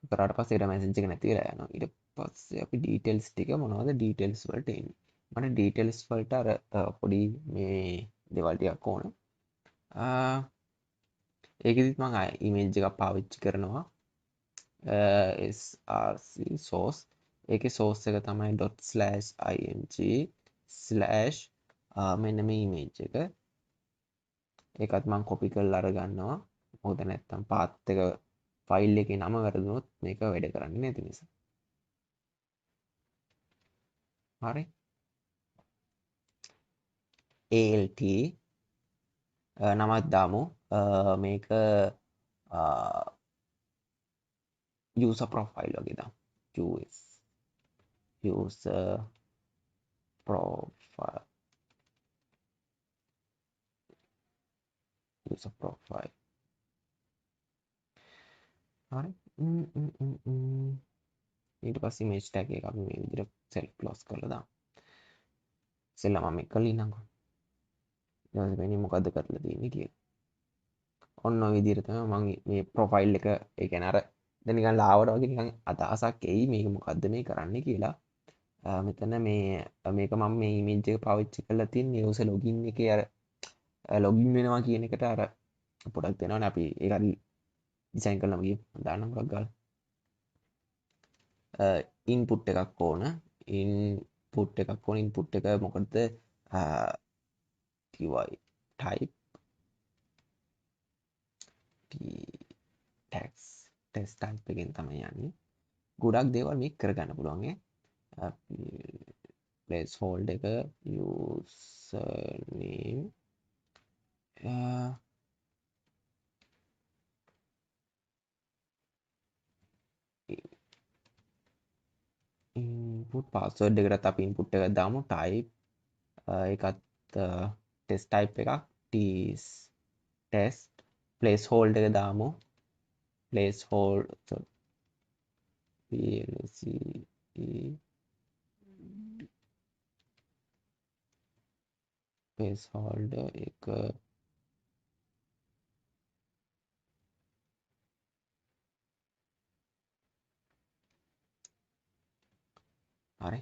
කරාට පස්සේ ඊට මැසේජ් එක නැති වෙලා යනවා. ඊට පස්සේ අපි ඩීටේල්ස් ටික මොනවද ඩීටේල්ස් වලට එන්නේ. මට ඩීටේල්ස් වලට අර පොඩි මේ දේවල් ටිකක් ඕන. ඒකෙදිත් මම ඉමේජ් එකක් පාවිච්චි කරනවා. src source ඒකේ source එක තමයි ./img/ මෙන්න මේ image එක. ඒකත් මම copy කරලා අරගන්නවා. මොකද නැත්තම් path එක ෆයිල් එකේ නම වැරදුනොත් මේක වැඩ කරන්නේ නැති නිසා. හරි. alt නමක් දාමු. මේක user profile වගේ දාමු. user profile හරි. ඊට පස්සේ image tag එක අපි මේ විදිහට self close කරලා දාමු. ඉතින්ලා මම මේක කරලා ඉන්නම්කෝ. ඊට පස්සේ වෙන්නේ මොකද්ද කරලා තියෙන්නේ කියලා. ඔන්න ඔය විදිහට තමයි මම මේ ප්‍රොෆයිල් එක ඒ කියන්නේ අර දැන් නිකන් ලාවට වගේ නිකන් අදහසක් එයි මේක මොකද්ද මේ කරන්නේ කියලා. මෙතන මේක මම මේ ඉමේජ් එක පාවිච්චි කරලා තියෙන්නේ යූසර් ලොගින් එකේ අර ලොගින් වෙනවා කියන එකට අර පොඩක් දෙනවනේ අපි ඒක හරි ඩිසයින් කරලා ගිහින් දාන්න මොකක් ගාලා ඉන්පුට් එකක් ඕන ඉන්පුට් එක මොකටද ty type ටෙක්ස් ටයිප් එකෙන් තමයි යන්නේ. ගොඩක් දේවල් මේක කරගන්න පුළුවන් place holder එක username input password එකකට අපි input එක දාමු type ඒකත් test type එකක් test placeholder එක දාමු placeholder placeholder එක හරි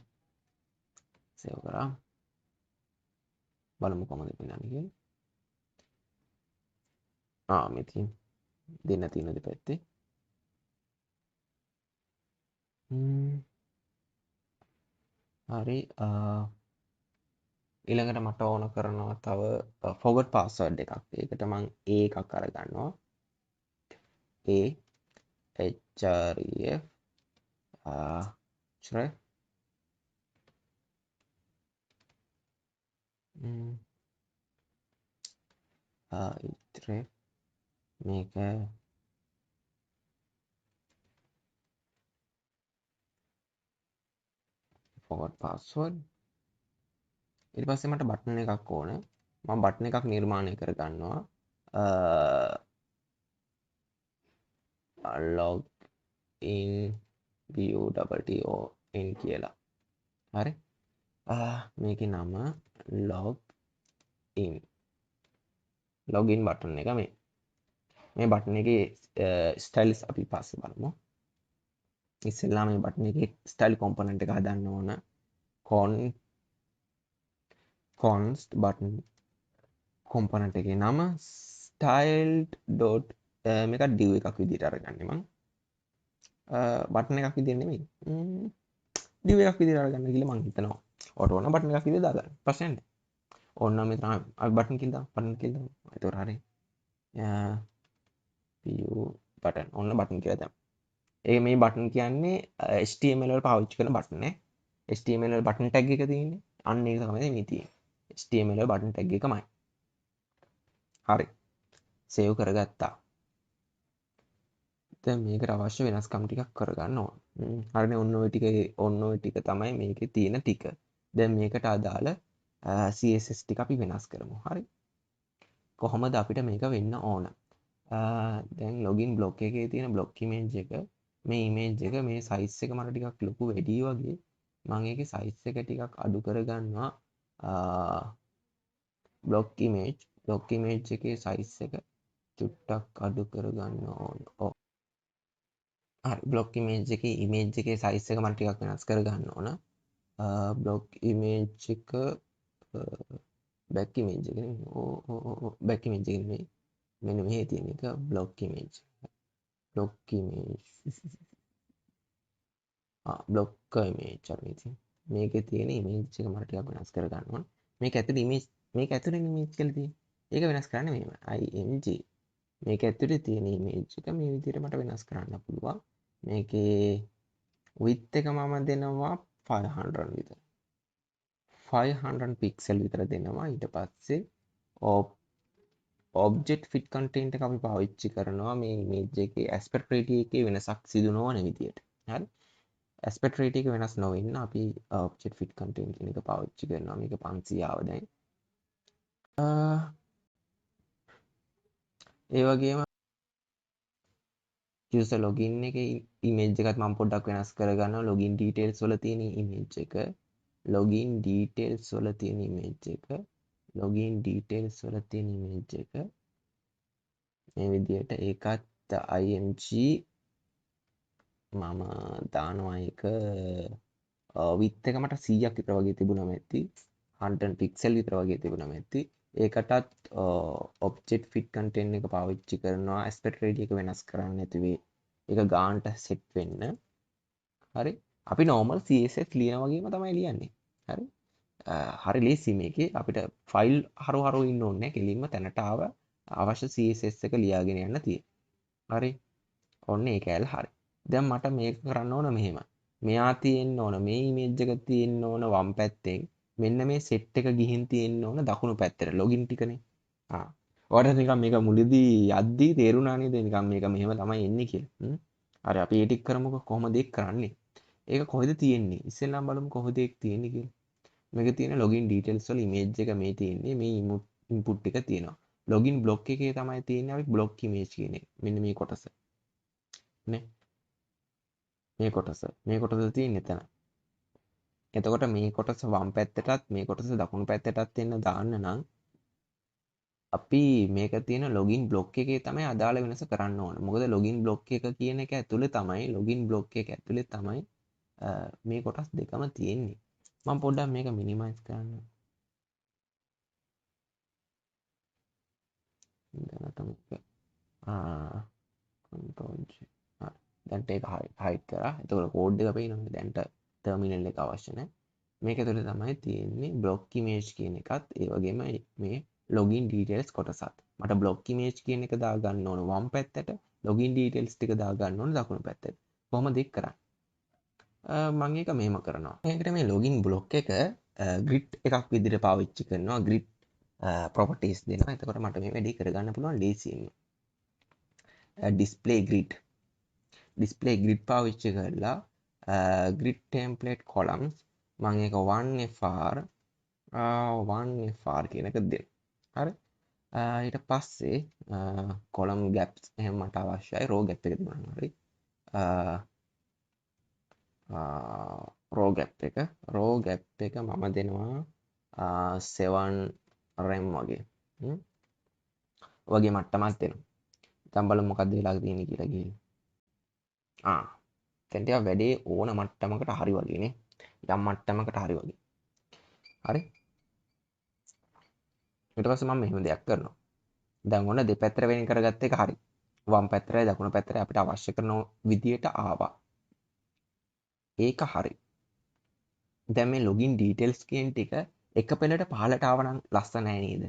සේව් කරා බලමු කොහොමද පෙන්නන්නේ කියලා. මෙතින් දෙන්න තියෙන දෙපැත්තේ හරි ඊළඟට මට ඕන කරනවා තව forgot password එකක්. ඒකට මම a එකක් අරගන්නවා. href href href මේක forgot password. ඊට පස්සේ මට බටන් එකක් ඕන. මම බටන් එකක් නිර්මාණය කර ගන්නවා. log in view in කියලා. හරි. මේකේ නම login බටන් එක මේ බටන් එකේ ස්ටයිල්ස් අපි පස්සේ බලමු. ඉස්සෙල්ලා මේ බටන් එකේ ස්ටයිල් කොම්පොනන්ට් එක හදන්න ඕන. const button කොම්පොනන්ට් එකේ නම styled. මේක div එකක් විදිහට අරගන්නේ මම. බටන් එකක් විදිහට නෙමෙයි. div එකක් විදිහට අරගන්න කියලා මම හිතනවා. ඔයාට ඕන බටන් එකක් විදිහට දාගන්න. ප්‍රශ්නයක් නැහැ. ඕන්න මෙතන අපි බටන් කියලා දාමු. ඒතකොට හරි. view button ඕන්න බටන් කියලා දාමු. ඒ මේ බටන් කියන්නේ HTML වල පාවිච්චි කරන බටන් නේ. HTML වල බටන් ටැග් එක තියෙන්නේ. අන්න ඒක තමයි මේ තියෙන්නේ. HTML වල බටන් ටැග් එකමයි. හරි. සේව් කරගත්තා. දැන් මේකට අවශ්‍ය වෙනස්කම් ටිකක් කරගන්න ඕන. හරිනේ ඔන්න ඔය ටික තමයි මේකේ තියෙන ටික. දැන් මේකට අදාළ CSS ටික අපි වෙනස් කරමු. හරි. කොහොමද අපිට මේක වෙන්න ඕන? දැන් ලොගින් බ්ලොක් එකේ තියෙන බ්ලොක් ඉමේජ් එක මේ ඉමේජ් එක මේ සයිස් එක මට ටිකක් ලොකු වැඩි වගේ මම ඒකේ සයිස් එක ටිකක් අඩු කරගන්නවා. බ්ලොක් ඉමේජ් එකේ සයිස් එක චුට්ටක් අඩු කරගන්න ඕන. ඔව්. හරි බ්ලොක් ඉමේජ් එකේ සයිස් එක මම ටිකක් වෙනස් කරගන්න ඕන. බ්ලොක් ඉමේජ් එක බැක් ඉමේජ් එක නෙමෙයි. ඕ බැක් ඉමේජ් එක නෙමෙයි. මෙන්න මෙහෙ තියෙන එක block image. Block image block image අර ඉතින් මේකේ තියෙන ඉමේජ් එක මම ටිකක් වෙනස් කරගන්න ඕන. මේක ඇතුලේ ඉමේජ් කියලා තියෙන්නේ. ඒක වෙනස් කරන්න මෙහෙම img මේක ඇතුලේ තියෙන ඉමේජ් එක මේ විදිහට මට වෙනස් කරන්න පුළුවන්. මේකේ width එක මම දෙනවා 500 විතර. 500 පික්සල් විතර දෙනවා. ඊට පස්සේ object fit content එක අපි පාවිච්චි කරනවා මේ image එකේ aspect ratio එකේ වෙනසක් සිදු නොවන විදියට. හරි. aspect ratio එක වෙනස් නොවෙන්න අපි object fit content කියන එක පාවිච්චි කරනවා. මේක 500 ආව දැන්. ඒ වගේම user login එකේ image එකත් මම පොඩ්ඩක් වෙනස් කරගන්නවා. login details වල තියෙන image එක login details වල තියෙන image එක login details වල තියෙන image එක මේ විදිහට ඒකත් img මම දානවා ඒක width එක මට 100ක් විතර වගේ තිබුණා මැති 100 පික්සල් විතර වගේ තිබුණා මැති ඒකටත් object fit content එක පාවිච්චි කරනවා aspect ratio එක වෙනස් කරන්න නැති වෙයි ඒක ගානට සෙට් වෙන්න හරි අපි normal CSS ලියන වගේම තමයි ලියන්නේ හරි හරි ලේසි මේකේ අපිට ෆයිල් හරව ඉන්න ඕනේ නැහැ කෙලින්ම තැනට ආව අවශ්‍ය CSS එක ලියාගෙන යන්න තියෙන්නේ හරි ඔන්න ඒක ඇල් හරි දැන් මට මේක කරන්න ඕන මෙහෙම මෙයා තියෙන්න ඕන මේ ඉමේජ් එක තියෙන්න ඕන වම් පැත්තෙන් මෙන්න මේ සෙට් එක ගිහින් තියෙන්න ඕන දකුණු පැත්තට ලොගින් ටිකනේ ඔයාලට නිකන් මේක මුලදී යද්දී තේරුණා නේද නිකන් මේක මෙහෙම තමයි එන්නේ කියලා හරි අපි ඒ ටික කරමුකෝ කොහොමද ඒක කරන්නේ ඒක කොහෙද තියෙන්නේ ඉස්සෙල්ලාම බලමු කොහෙද ඒක තියෙන්නේ කියලා මේක තියෙන login details වල image එක මේ තියෙන්නේ මේ input ටික තියෙනවා login block එකේ තමයි තියෙන්නේ අපි block image කියන එක මෙන්න මේ කොටස නේ මේ කොටස තියෙන්නේ එතන එතකොට මේ කොටස වම් පැත්තටත් මේ කොටස දකුණු පැත්තටත් එන්න දාන්න නම් අපි මේක තියෙන login block එකේ තමයි අදාළ වෙනස කරන්න ඕන. මොකද login block එක කියන එක ඇතුලේ තමයි login block එක ඇතුලේ තමයි මේ කොටස් දෙකම තියෙන්නේ. මම පොඩ්ඩක් මේක මිනිමයිස් කරන්න. දැනට මේක control J. හරි. දැන් ඒක හයිඩ් කරා. එතකොට කෝඩ් එක පේනවනේ. දැන්ට ටර්මිනල් එක අවශ්‍ය නැහැ. මේක ඇතුලේ තමයි තියෙන්නේ block image කියන එකත් ඒ වගේම මේ login details කොටසත්. මට block image කියන එක දාගන්න ඕන වම් පැත්තට login details ටික දාගන්න ඕන දකුණු පැත්තට. කොහොමද ඒක කරන්නේ? මම ඒක මෙහෙම කරනවා. මේකට මේ login block එක grid එකක් විදිහට පාවිච්චි කරනවා. grid properties දෙනවා. එතකොට මට මේ වැඩේ කරගන්න පුළුවන් ලේසියෙන්. display grid පාවිච්චි කරලා grid template columns මම ඒක 1fr කියන එක දෙන්න. හරි. ඊට පස්සේ column gaps එහෙම මට අවශ්‍යයි row gap එක තිබුණා හරි. row gap එක මම දෙනවා 7 rem වගේ. වගේ මට්ටමක් දෙනවා. දැන් බලමු මොකක්ද වෙලා තියෙන්නේ කියලා ගිහින්. දැන් ටිකක් වැඩේ ඕන මට්ටමකට හරි වගේ නේ. යම් මට්ටමකට හරි වගේ. හරි. ඊට පස්සේ මම මෙහෙම දෙයක් කරනවා. දැන් ඔන්න දෙපැත්තට වෙන් කරගත්ත එක හරි. වම් පැත්තට දකුණු පැත්තට අපිට අවශ්‍ය කරන විදියට ආවා. ඒක හරි. දැන් මේ login details කියන ටික එක පෙළට පහළට ආව නම් ලස්සනයි නේද?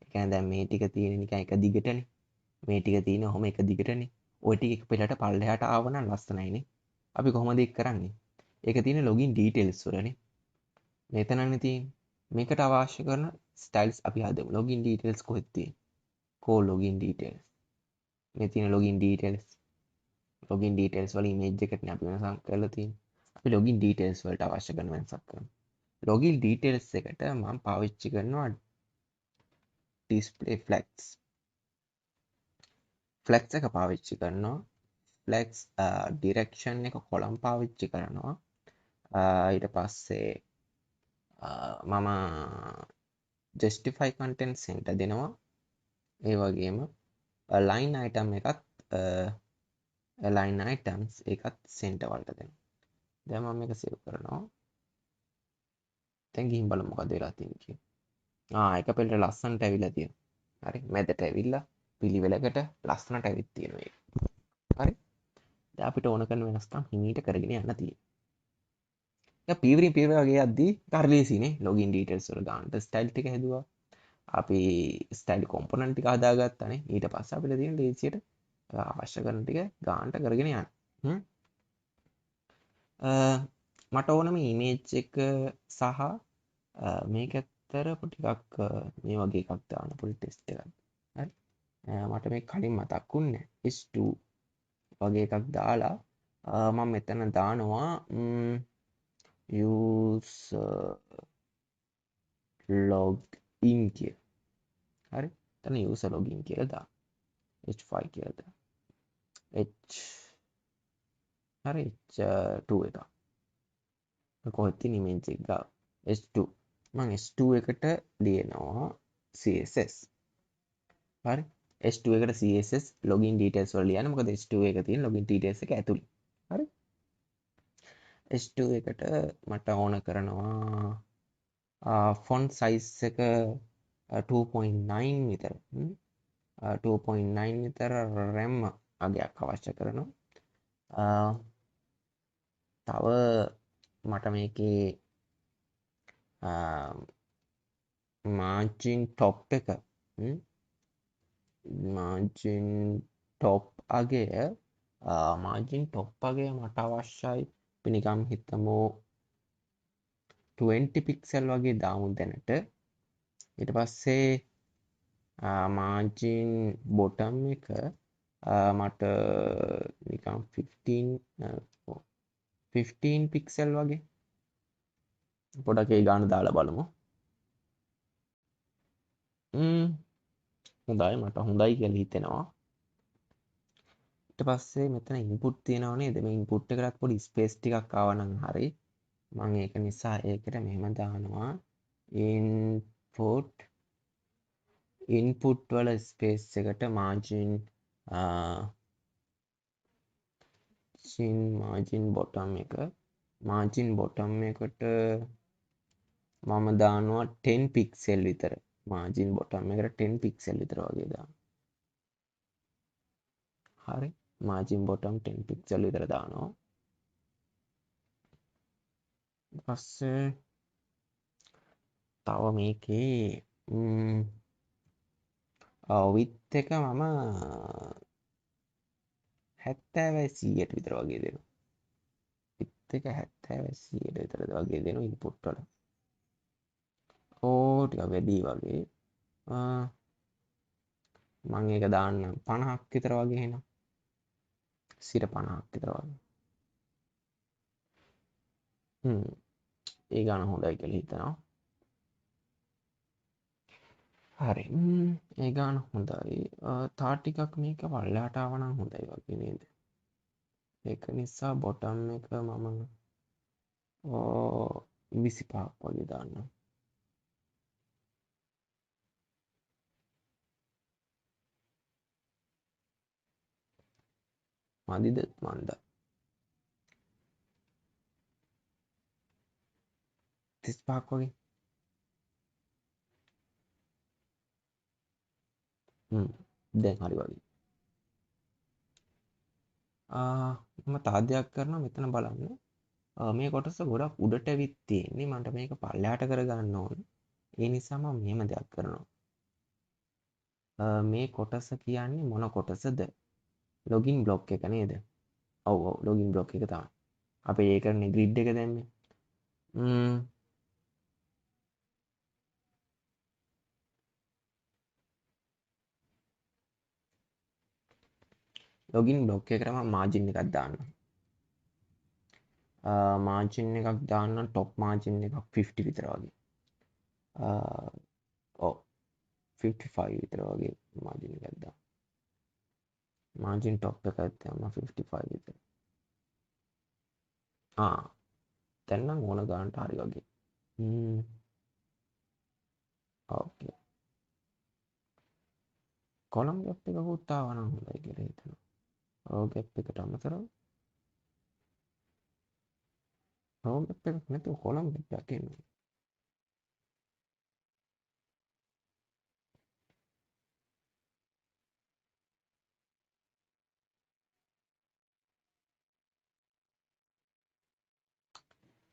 ඒ කියන්නේ දැන් මේ ටික තියෙන නිකන් එක දිගටනේ. මේ ටික තියෙන ඔහොම එක දිගටනේ. ඔය ටික එක පෙළට පල්ලෙහාට ආව නම් ලස්සනයිනේ. අපි කොහොමද ඒක කරන්නේ? ඒක තියෙන login details වලනේ. මෙතනනේ තියෙන්නේ. මේකට අවශ්‍ය කරන styles අපි හදමු. login details කොහෙද තියෙන්නේ? කෝ login details. මේ තියෙන login details. login details වල image එකටනේ අපි වෙනසක් කරලා තියෙන්නේ. අපි login details වලට අවශ්‍ය කරන වෙනසක් කරමු. login details එකට මම පාවිච්චි කරනවා display flags. flags එක පාවිච්චි කරනවා. flags direction එක column පාවිච්චි කරනවා. ඊට පස්සේ මම justify content center දෙනවා. ඒ වගේම line item එකත් line items එකත් center වලට දෙනවා. දැන් මම මේක save කරනවා. දැන් ගිහින් බලමු මොකද වෙලා තියෙන්නේ කියලා. එක පෙළට ලස්සනට ඇවිල්ලා තියෙනවා. හරි මැදට ඇවිල්ලා පිළිවෙලකට ලස්සනට ඇවිත් තියෙනවා ඒක. හරි. දැන් අපිට ඕන කරන වෙනස්කම් හිමීට කරගෙන යන්න තියෙනවා. දැන් පීවරින් පීවර වගේ යද්දී කාර්ලීසිනේ login details වල ගන්නට style ටික හැදුවා. අපි ස්ටයිල් කොම්පොනන්ට් ටික හදාගත්තානේ. ඊට පස්සේ අපිට තියෙන ලේසියට අවශ්‍ය කරන ටික ගන්නට කරගෙන යන්න. මට ඕන මේ ඉමේජ් එක සහ මේක ඇත්තට ටිකක් මේ වගේ එකක් දාන්න පොඩි ටෙස්ට් එකක්. හරි. මට මේ කලින් මතක්ුන්නේ S2 වගේ එකක් දාලා මම මෙතන දානවා use login කියලා. හරි. එතන user login කියලා දාන්න. H5 කියලා දාන්න. හරි H2 එක. කොහෙද තියෙන image එක ගාව S2 මම S2 එකට ලියනවා CSS. හරි. S2 එකට CSS login details වල ලියන්න. මොකද S2 එක තියෙන login details එක ඇතුළේ. හරි. S2 එකට මට ඕන කරනවා font size එක 2.9 විතර. 2.9 විතර RAM අගයක් අවශ්‍ය කරනවා. තව මට මේකේ මාර්ජින් ටොප් එක මාර්ජින් ටොප් අගය මාර්ජින් ටොප් අගය මට අවශ්‍යයි පිනිකම් හිතමු 20 පික්සල් වගේ දාමු දැනට. ඊට පස්සේ මාර්ජින් බොටම් එක මට නිකම් 15 පික්සල් වගේ පොඩක් ඒ ගාන දාලා බලමු. හොඳයි මට හොඳයි කියලා හිතෙනවා. ඊට පස්සේ මෙතන ඉන්පුට් තියෙනව නේද? මේ ඉන්පුට් එකකට පොඩි ස්පේස් ටිකක් ආවා නම් හරි. මම ඒක නිසා ඒකට මෙහෙම දානවා ඉන්පුට් වල ස්පේස් එකට මාර්ජින් බොටම් එක මාර්ජින් බොටම් එකට මම දානවා 10 පික්සල් විතර. මාර්ජින් බොටම් එකට 10 පික්සල් විතර වගේ දානවා. හරි. මාර්ජින් බොටම් 10 පික්සල් විතර දානවා. පස්සේ තව මේකේ width එක මම 70/100ට විතර වගේ දෙනවා. width එක 70/100ට විතර වගේ දෙනවා ඉන්පුට් වල. ටිකක් වැඩි වගේ. මම ඒක දාන්නම් 50ක් විතර වගේ එහෙනම්. 50ක් විතර වගේ. ඒ ගාන හොඳයි කියලා හිතනවා. හරි. ඒ ගාන හොඳයි. තා ටිකක් මේක පල්ලෙහාට ආව නම් හොඳයි වගේ නේද? ඒක නිසා බොටම් එක මම 25ක් වගේ දාන්නම්. මදිද මන්ද? 35ක් වගේ. දැන් හරි වගේ. මම තව දෙයක් කරනවා මෙතන බලන්න. මේ කොටස ගොඩක් උඩට ඇවිත් තියෙන්නේ. මට මේක පල්ලෙහාට කරගන්න ඕන. ඒ නිසා මම මෙහෙම දෙයක් කරනවා. මේ කොටස කියන්නේ මොන කොටසද? ලොගින් බ්ලොක් එක නේද? ඔව් ඔව් ලොගින් බ්ලොක් එක තමයි. අපි ඒකනේ ග්‍රිඩ් එක දැම්මේ. ලොගින් බ්ලොක් එකට මම මාජින් එකක් දාන්නම්. මාජින් එකක් දාන්න ටොප් මාජින් එකක් 50 විතර වගේ. ඔව් 55 විතර වගේ මාජින් එකක් දාන්න. මාජින් ටොප් එකක් දැම්මා 55 විතර. දැන් නම් ඕන ගානට හරි වගේ. ඕකේ. කොලම් ගැප් එකකුත් ආවා නම් හොඳයි කියලා හිතනවා. රෝ ගැප් එකට අමතරව රෝ ගැප් එකක් නැතුව කොලම් ගැප් එකක් එන්නේ.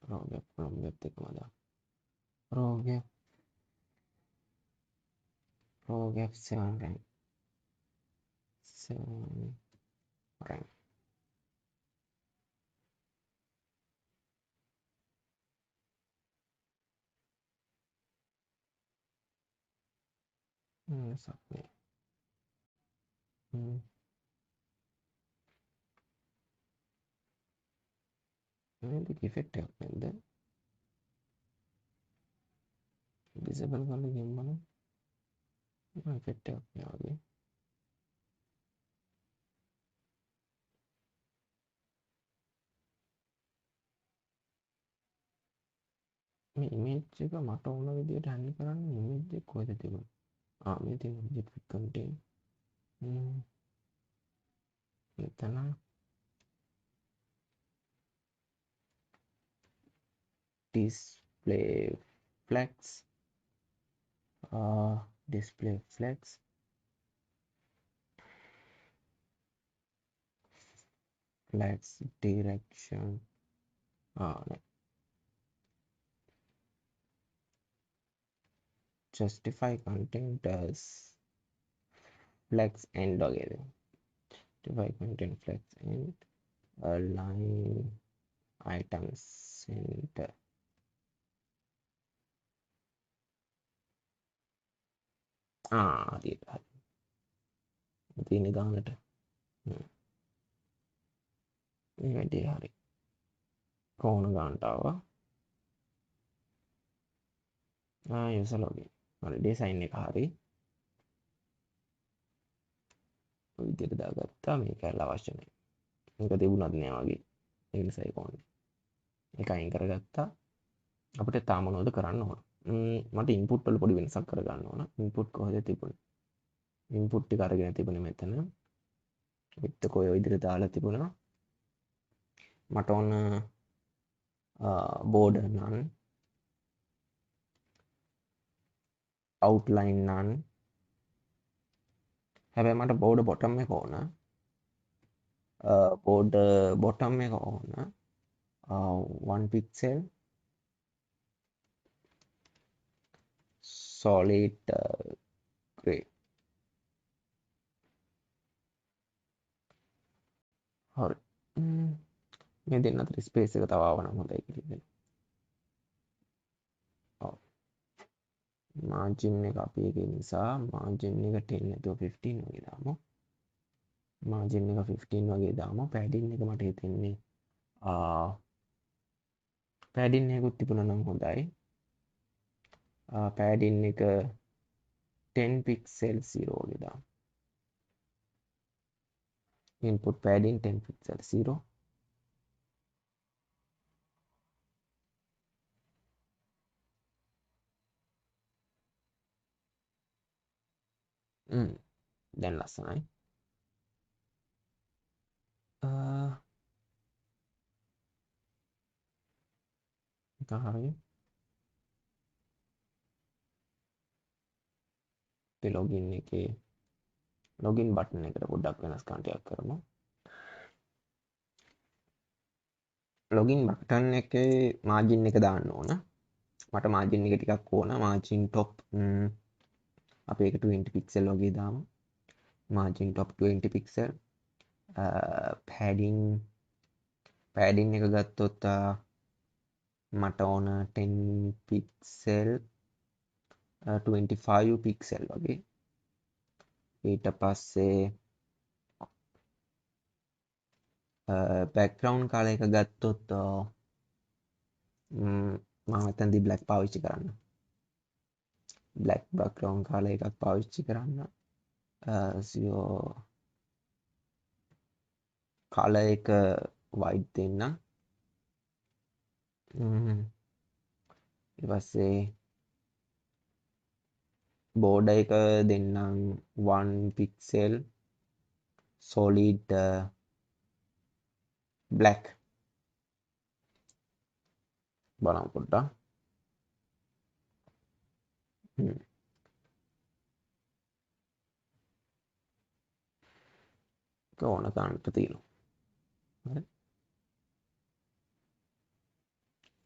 රෝ ගැප් කොලම් ගැප් එකම දාන්න. Raw gap 7 rank 7 rank. සක්නේ. මේක ඉෆෙක්ට් එකක් නැද්ද? ඩිසේබල් කරලා ගේම් බලන්න. ඉෆෙක්ට් එකක් නෑ වගේ. මේ ඉමේජ් එක මට ඕන විදිහට හැන්ඩල් කරන්න ඉමේජ් එක කොහෙද තිබුණේ? මේ තියෙන object contain. එතන display flex display flex flex direction justify content as flex end වගේද justify content flex end align items center හරියට හරි තියෙන ගානට මේ වැඩේ හරි කොහොන ගානට ආවා user login හරි ඩිසයින් එක හරි ඔය විදිහට දාගත්තා මේක අවශ්‍ය නැහැ මේක තිබුණත් නෑ වගේ ඒ නිසා ඒක ඕනේ ඒක අයින් කරගත්තා අපිට තාම මොනවද කරන්න ඕන මට ඉන්පුට් වල පොඩි වෙනසක් කරගන්න ඕන ඉන්පුට් කොහෙද තිබුණේ ඉන්පුට් ටික අරගෙන තිබුණේ මෙතන විත් කොය විදිහට දාලා තිබුණා මට ඕන border none outline none හැබැයි මට border bottom එක ඕන border bottom එක ඕන 1 pixel solid gray හරි මේ දෙන්න අතර ස්පේස් එක තව ආවනම් හොඳයි කියලා මාර්ජින් එක අපි එක නිසා මාර්ජින් එක 10 නැතුව 15 වගේ දාමු මාර්ජින් එක 15 වගේ දාමු පැඩින් එක මට හිතෙන්නේ පැඩින් එකකුත් තිබුණා නම් හොඳයි පැඩින් එක 10 pixel 0 වගේ දාමු input padding 10 pixel 0 දැන් ලස්සනයි හරි ලොගින් එකේ ලොගින් බටන් එකට පොඩ්ඩක් වෙනස්කම් ටිකක් කරමු ලොගින් බටන් එකේ මාර්ජින් එක දාන්න ඕන මට මාර්ජින් එක ටිකක් ඕන මාර්ජින් টොප් අපි ඒක 20 පික්සල් වගේ දාමු මාර්ජින් টොප් 20 පික්සල් පෑඩින් එක ගත්තොත් මට ඕන 10 පික්සෙල් 25 පික්සෙල් වගේ. ඊට පස්සේ බැක්ග්‍රවුන්ඩ් කලර් එක ගත්තොත් මම එතනදී බ්ලැක් පාවිච්චි කරන්න. බ්ලැක් බැක්ග්‍රවුන්ඩ් කලර් එකක් පාවිච්චි කරන්න. කලර් එක වයිට් දෙන්න. ඊට පස්සේ බෝඩර් එක දෙන්නම් 1 පික්සෙල් solid black. බලමු පොඩ්ඩක්. ඕන ගන්නට තියෙනවා. හරි.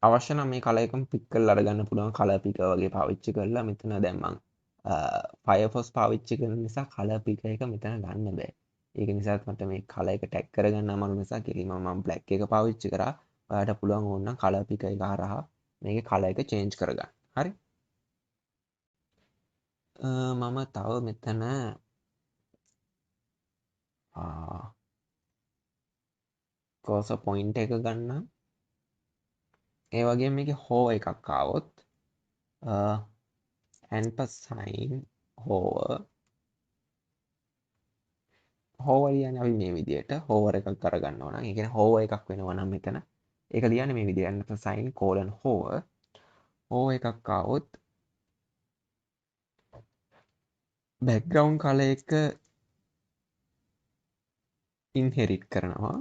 අවශ්‍ය නම් මේ කලර් එකම පික් කරලා අරගන්න පුළුවන් කලර් පිකර් වගේ පාවිච්චි කරලා. මෙතන දැන් මම Firefox පාවිච්චි කරන නිසා කලර් පිකර් එක මෙතන ගන්න බෑ. ඒක නිසා මට මේ කලර් එක ටැග් කරගන්න අමාරු නිසා කෙලින්ම මම බ්ලැක් එක පාවිච්චි කරා. ඔයාලට පුළුවන් ඕනනම් කලර් පිකර් එක හරහා මේකේ කලර් එක චේන්ජ් කරගන්න. හරි. මම තව මෙතන කර්සර් පොයින්ට් එක ගන්නම්. ඒ වගේම මේකේ hover එකක් ආවොත් ampersand hover කියන්නේ අපි මේ විදිහට hover එකක් කරගන්නවා නම් ඒ කියන්නේ hover එකක් වෙනවා නම් මෙතන ඒක ලියන්නේ මේ විදිහට ampersand hover එකක් ආවොත් background color එක inherit කරනවා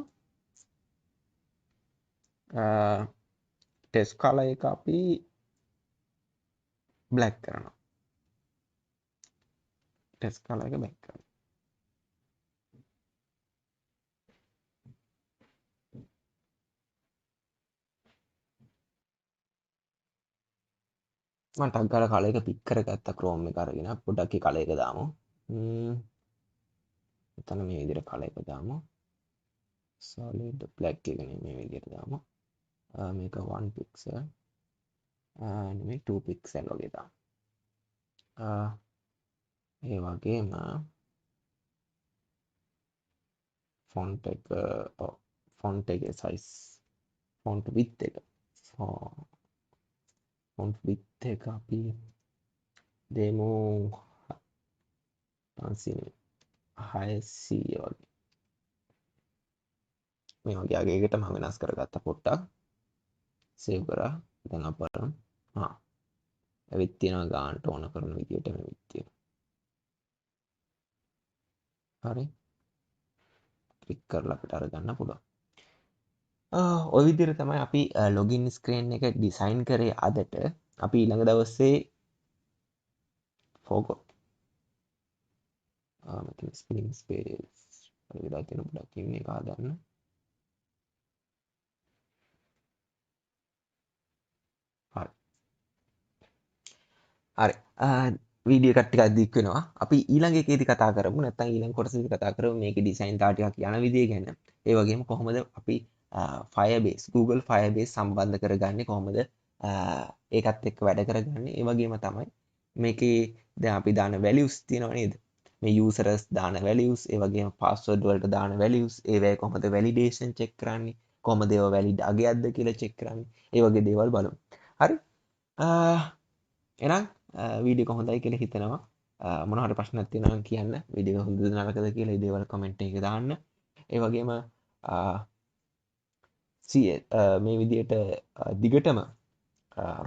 text color එක අපි black කරනවා text color එක black කරනවා මම ටක් ගාලා කලර් එක පික් කරගත්තා Chrome එක අරගෙන පොඩ්ඩක් ඒ කලර් එක දාමු එතන මේ විදිහට කලර් එක දාමු solid black එක මේ විදිහට දාමු මේක 1 pixel නෙමෙයි 2 pixel වගේ දාමු ඒ වගේම font එකේ size font width එක අපි දෙමු 600 වගේ මේ වගේ අගයකට මම වෙනස් කරගත්තා පොඩ්ඩක් සේව් කරා දැන් අපට ඇවිත් තියෙනවා ගානට ඕන කරන විදියට මේ විදියට හරි ක්ලික් කරලා අපිට අරගන්න පුළුවන් ඔය විදිහට තමයි අපි ලොගින් ස්ක්‍රීන් එක ඩිසයින් කරේ අදට අපි ඊළඟ දවසේ ෆෝගෝ මෙතන ස්පෙලිං ස්පේස් වෙලා තියෙන පොඩ්ඩක් ඉන්නේ එක හදන්න හරි වීඩියෝ එකක් ටිකක් දික් වෙනවා අපි ඊළඟ එකේදී කතා කරමු නැත්නම් ඊළඟ කොටසේදී කතා කරමු මේකේ ඩිසයින් තා ටිකක් යන විදිය ගැන ඒ වගේම කොහොමද අපි Firebase Google Firebase සම්බන්ධ කරගන්නේ කොහොමද ඒකත් එක්ක වැඩ කරගන්නේ ඒ වගේම තමයි මේකේ දැන් අපි දාන values තියෙනවා නේද මේ users දාන values ඒ වගේම password වලට දාන values ඒවැය කොහොමද validation check කරන්නේ කොහොමද ඒවා valid අගයක්ද කියලා check කරන්නේ ඒ වගේ දේවල් බලමු හරි එහෙනම් වීඩියෝ එක හොඳයි කියලා හිතනවා මොන හරි ප්‍රශ්නයක් තියෙනවා නම් කියන්න වීඩියෝ එක හොඳද නරකද කියලා ඒ දේවල් කමෙන්ට් එකේ දාන්න ඒ වගේම මේ විදියට දිගටම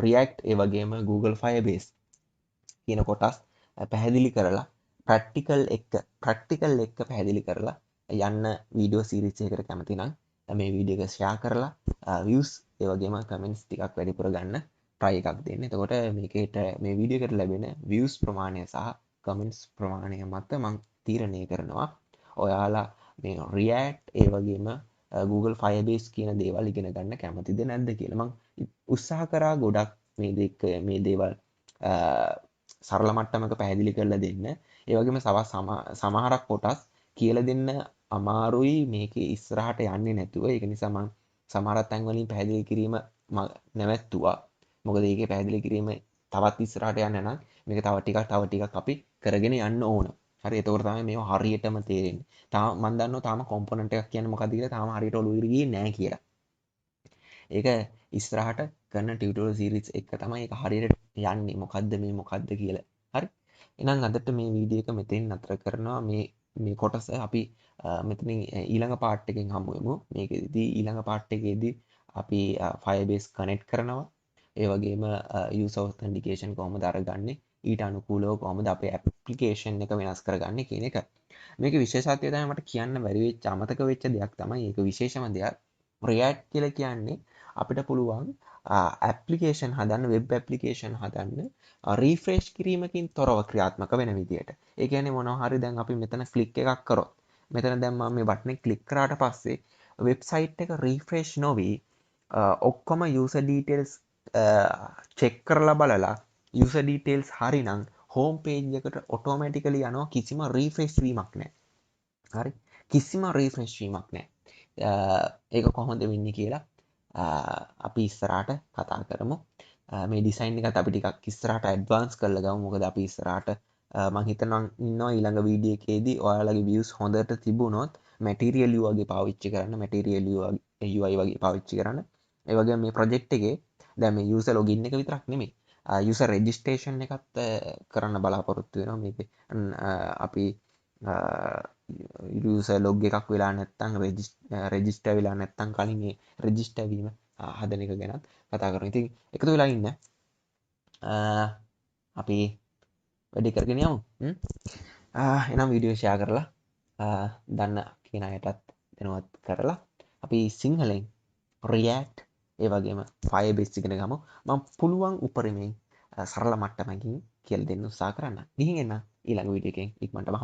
React ඒ වගේම Google Firebase කියන කොටස් පැහැදිලි කරලා ප්‍රැක්ටිකල් එක්ක පැහැදිලි කරලා යන්න වීඩියෝ සීරීස් එකකට කැමති නම් මේ වීඩියෝ එක ෂෙයා කරලා views ඒ වගේම කමෙන්ට්ස් ටිකක් වැඩිපුර ගන්න try එකක් දෙන්න. එතකොට මේකේට මේ වීඩියෝ එකට ලැබෙන views ප්‍රමාණය සහ කමෙන්ට්ස් ප්‍රමාණය මත මම තීරණය කරනවා ඔයාලා මේ React ඒ වගේම Google Firebase කියන දේවල් ඉගෙන ගන්න කැමතිද නැද්ද කියලා. මම උත්සාහ කරා ගොඩක් මේ දේවල් සරල මට්ටමක පැහැදිලි කරලා දෙන්න. ඒ වගේම සමහරක් කොටස් කියලා දෙන්න අමාරුයි මේකේ ඉස්සරහට යන්නේ නැතුව. ඒක නිසා මම සමහර තැන් වලින් පැහැදිලි කිරීම නැවැත්තුවා. මොකද ඒකේ පැහැදිලි කිරීම තවත් ඉස්සරහට යන්න නම් මේක තව ටිකක් අපි කරගෙන යන්න ඕන. හරි එතකොට තමයි මේවා හරියටම තේරෙන්නේ. තාම මම දන්නවා තාම කොම්පොනන්ට් එකක් කියන්නේ මොකක්ද කියලා තාම හරියට ඔළුවේ ගියේ නැහැ කියලා. ඒක ඉස්සරහට කරන ටියුටෝරියල් සීරීස් එක තමයි ඒක හරියට යන්නේ මොකද්ද කියලා. හරි. එහෙනම් අදට මේ වීඩියෝ එක මෙතෙන් නතර කරනවා. මේ කොටස අපි මෙතනින් ඊළඟ පාර්ට් එකෙන් හමු වෙමු. මේකෙදී ඊළඟ පාර්ට් එකේදී අපි Firebase connect කරනවා. ඒ වගේම user authentication කොහොමද අරගන්නේ? ඊට අනුකූලව කොහොමද අපේ ඇප්ලිකේෂන් එක වෙනස් කරගන්නේ කියන එක. මේකේ විශේෂත්වය තමයි මට කියන්න බැරි වෙච්ච අමතක වෙච්ච දෙයක් තමයි ඒක විශේෂම දෙයක්. React කියලා කියන්නේ අපිට පුළුවන් ඇප්ලිකේෂන් හදන්න වෙබ් ඇප්ලිකේෂන් හදන්න රීෆ්‍රෙෂ් කිරීමකින් තොරව ක්‍රියාත්මක වෙන විදියට. ඒ කියන්නේ මොනවා හරි දැන් අපි මෙතන ක්ලික් එකක් කරොත් මෙතන දැන් මම මේ බටන් එක ක්ලික් කරාට පස්සේ වෙබ්සයිට් එක රීෆ්‍රෙෂ් නොවි ඔක්කොම user details චෙක් කරලා බලලා user details හරිනම් හෝම් පේජ් එකට ඔටෝමැටිකලි යනවා කිසිම රීෆ්‍රෙෂ් වීමක් නැහැ. හරි කිසිම රීෆ්‍රෙෂ් වීමක් නැහැ. ඒක කොහොමද වෙන්නේ කියලා අපි ඉස්සරහට කතා කරමු. මේ ඩිසයින් එකත් අපි ටිකක් ඉස්සරහට ඇඩ්වාන්ස් කරලා ගමු. මොකද අපි ඉස්සරහට මම හිතනවා ඉන්නවා ඊළඟ වීඩියෝ එකේදී ඔයාලගේ views හොඳට තිබුණොත් material UI වගේ පාවිච්චි කරන්න material UI වගේ පාවිච්චි කරන්න. ඒ වගේම මේ project එකේ දැන් මේ user login එක විතරක් නෙමෙයි user registration එකත් කරන්න බලාපොරොත්තු වෙනවා. මේකේ අපි user log එකක් වෙලා නැත්නම් register වෙලා නැත්නම් කලින් ඒ register වීම හදන එක ගැනත් කතා කරමු. ඉතින් එකතු වෙලා ඉන්න. අපි වැඩි කරගෙන යමු. එහෙනම් වීඩියෝ ෂෙයා කරලා දන්න කියන අයටත් දැනුවත් කරලා අපි සිංහලෙන් React ඒ වගේම Firebase ඉගෙන ගමු. මම පුළුවන් උපරිමයෙන් සරල මට්ටමකින් කියලා දෙන්න උත්සාහ කරන්න. ගිහින් එන්න ඊළඟ වීඩියෝ එකෙන් ඉක්මනටම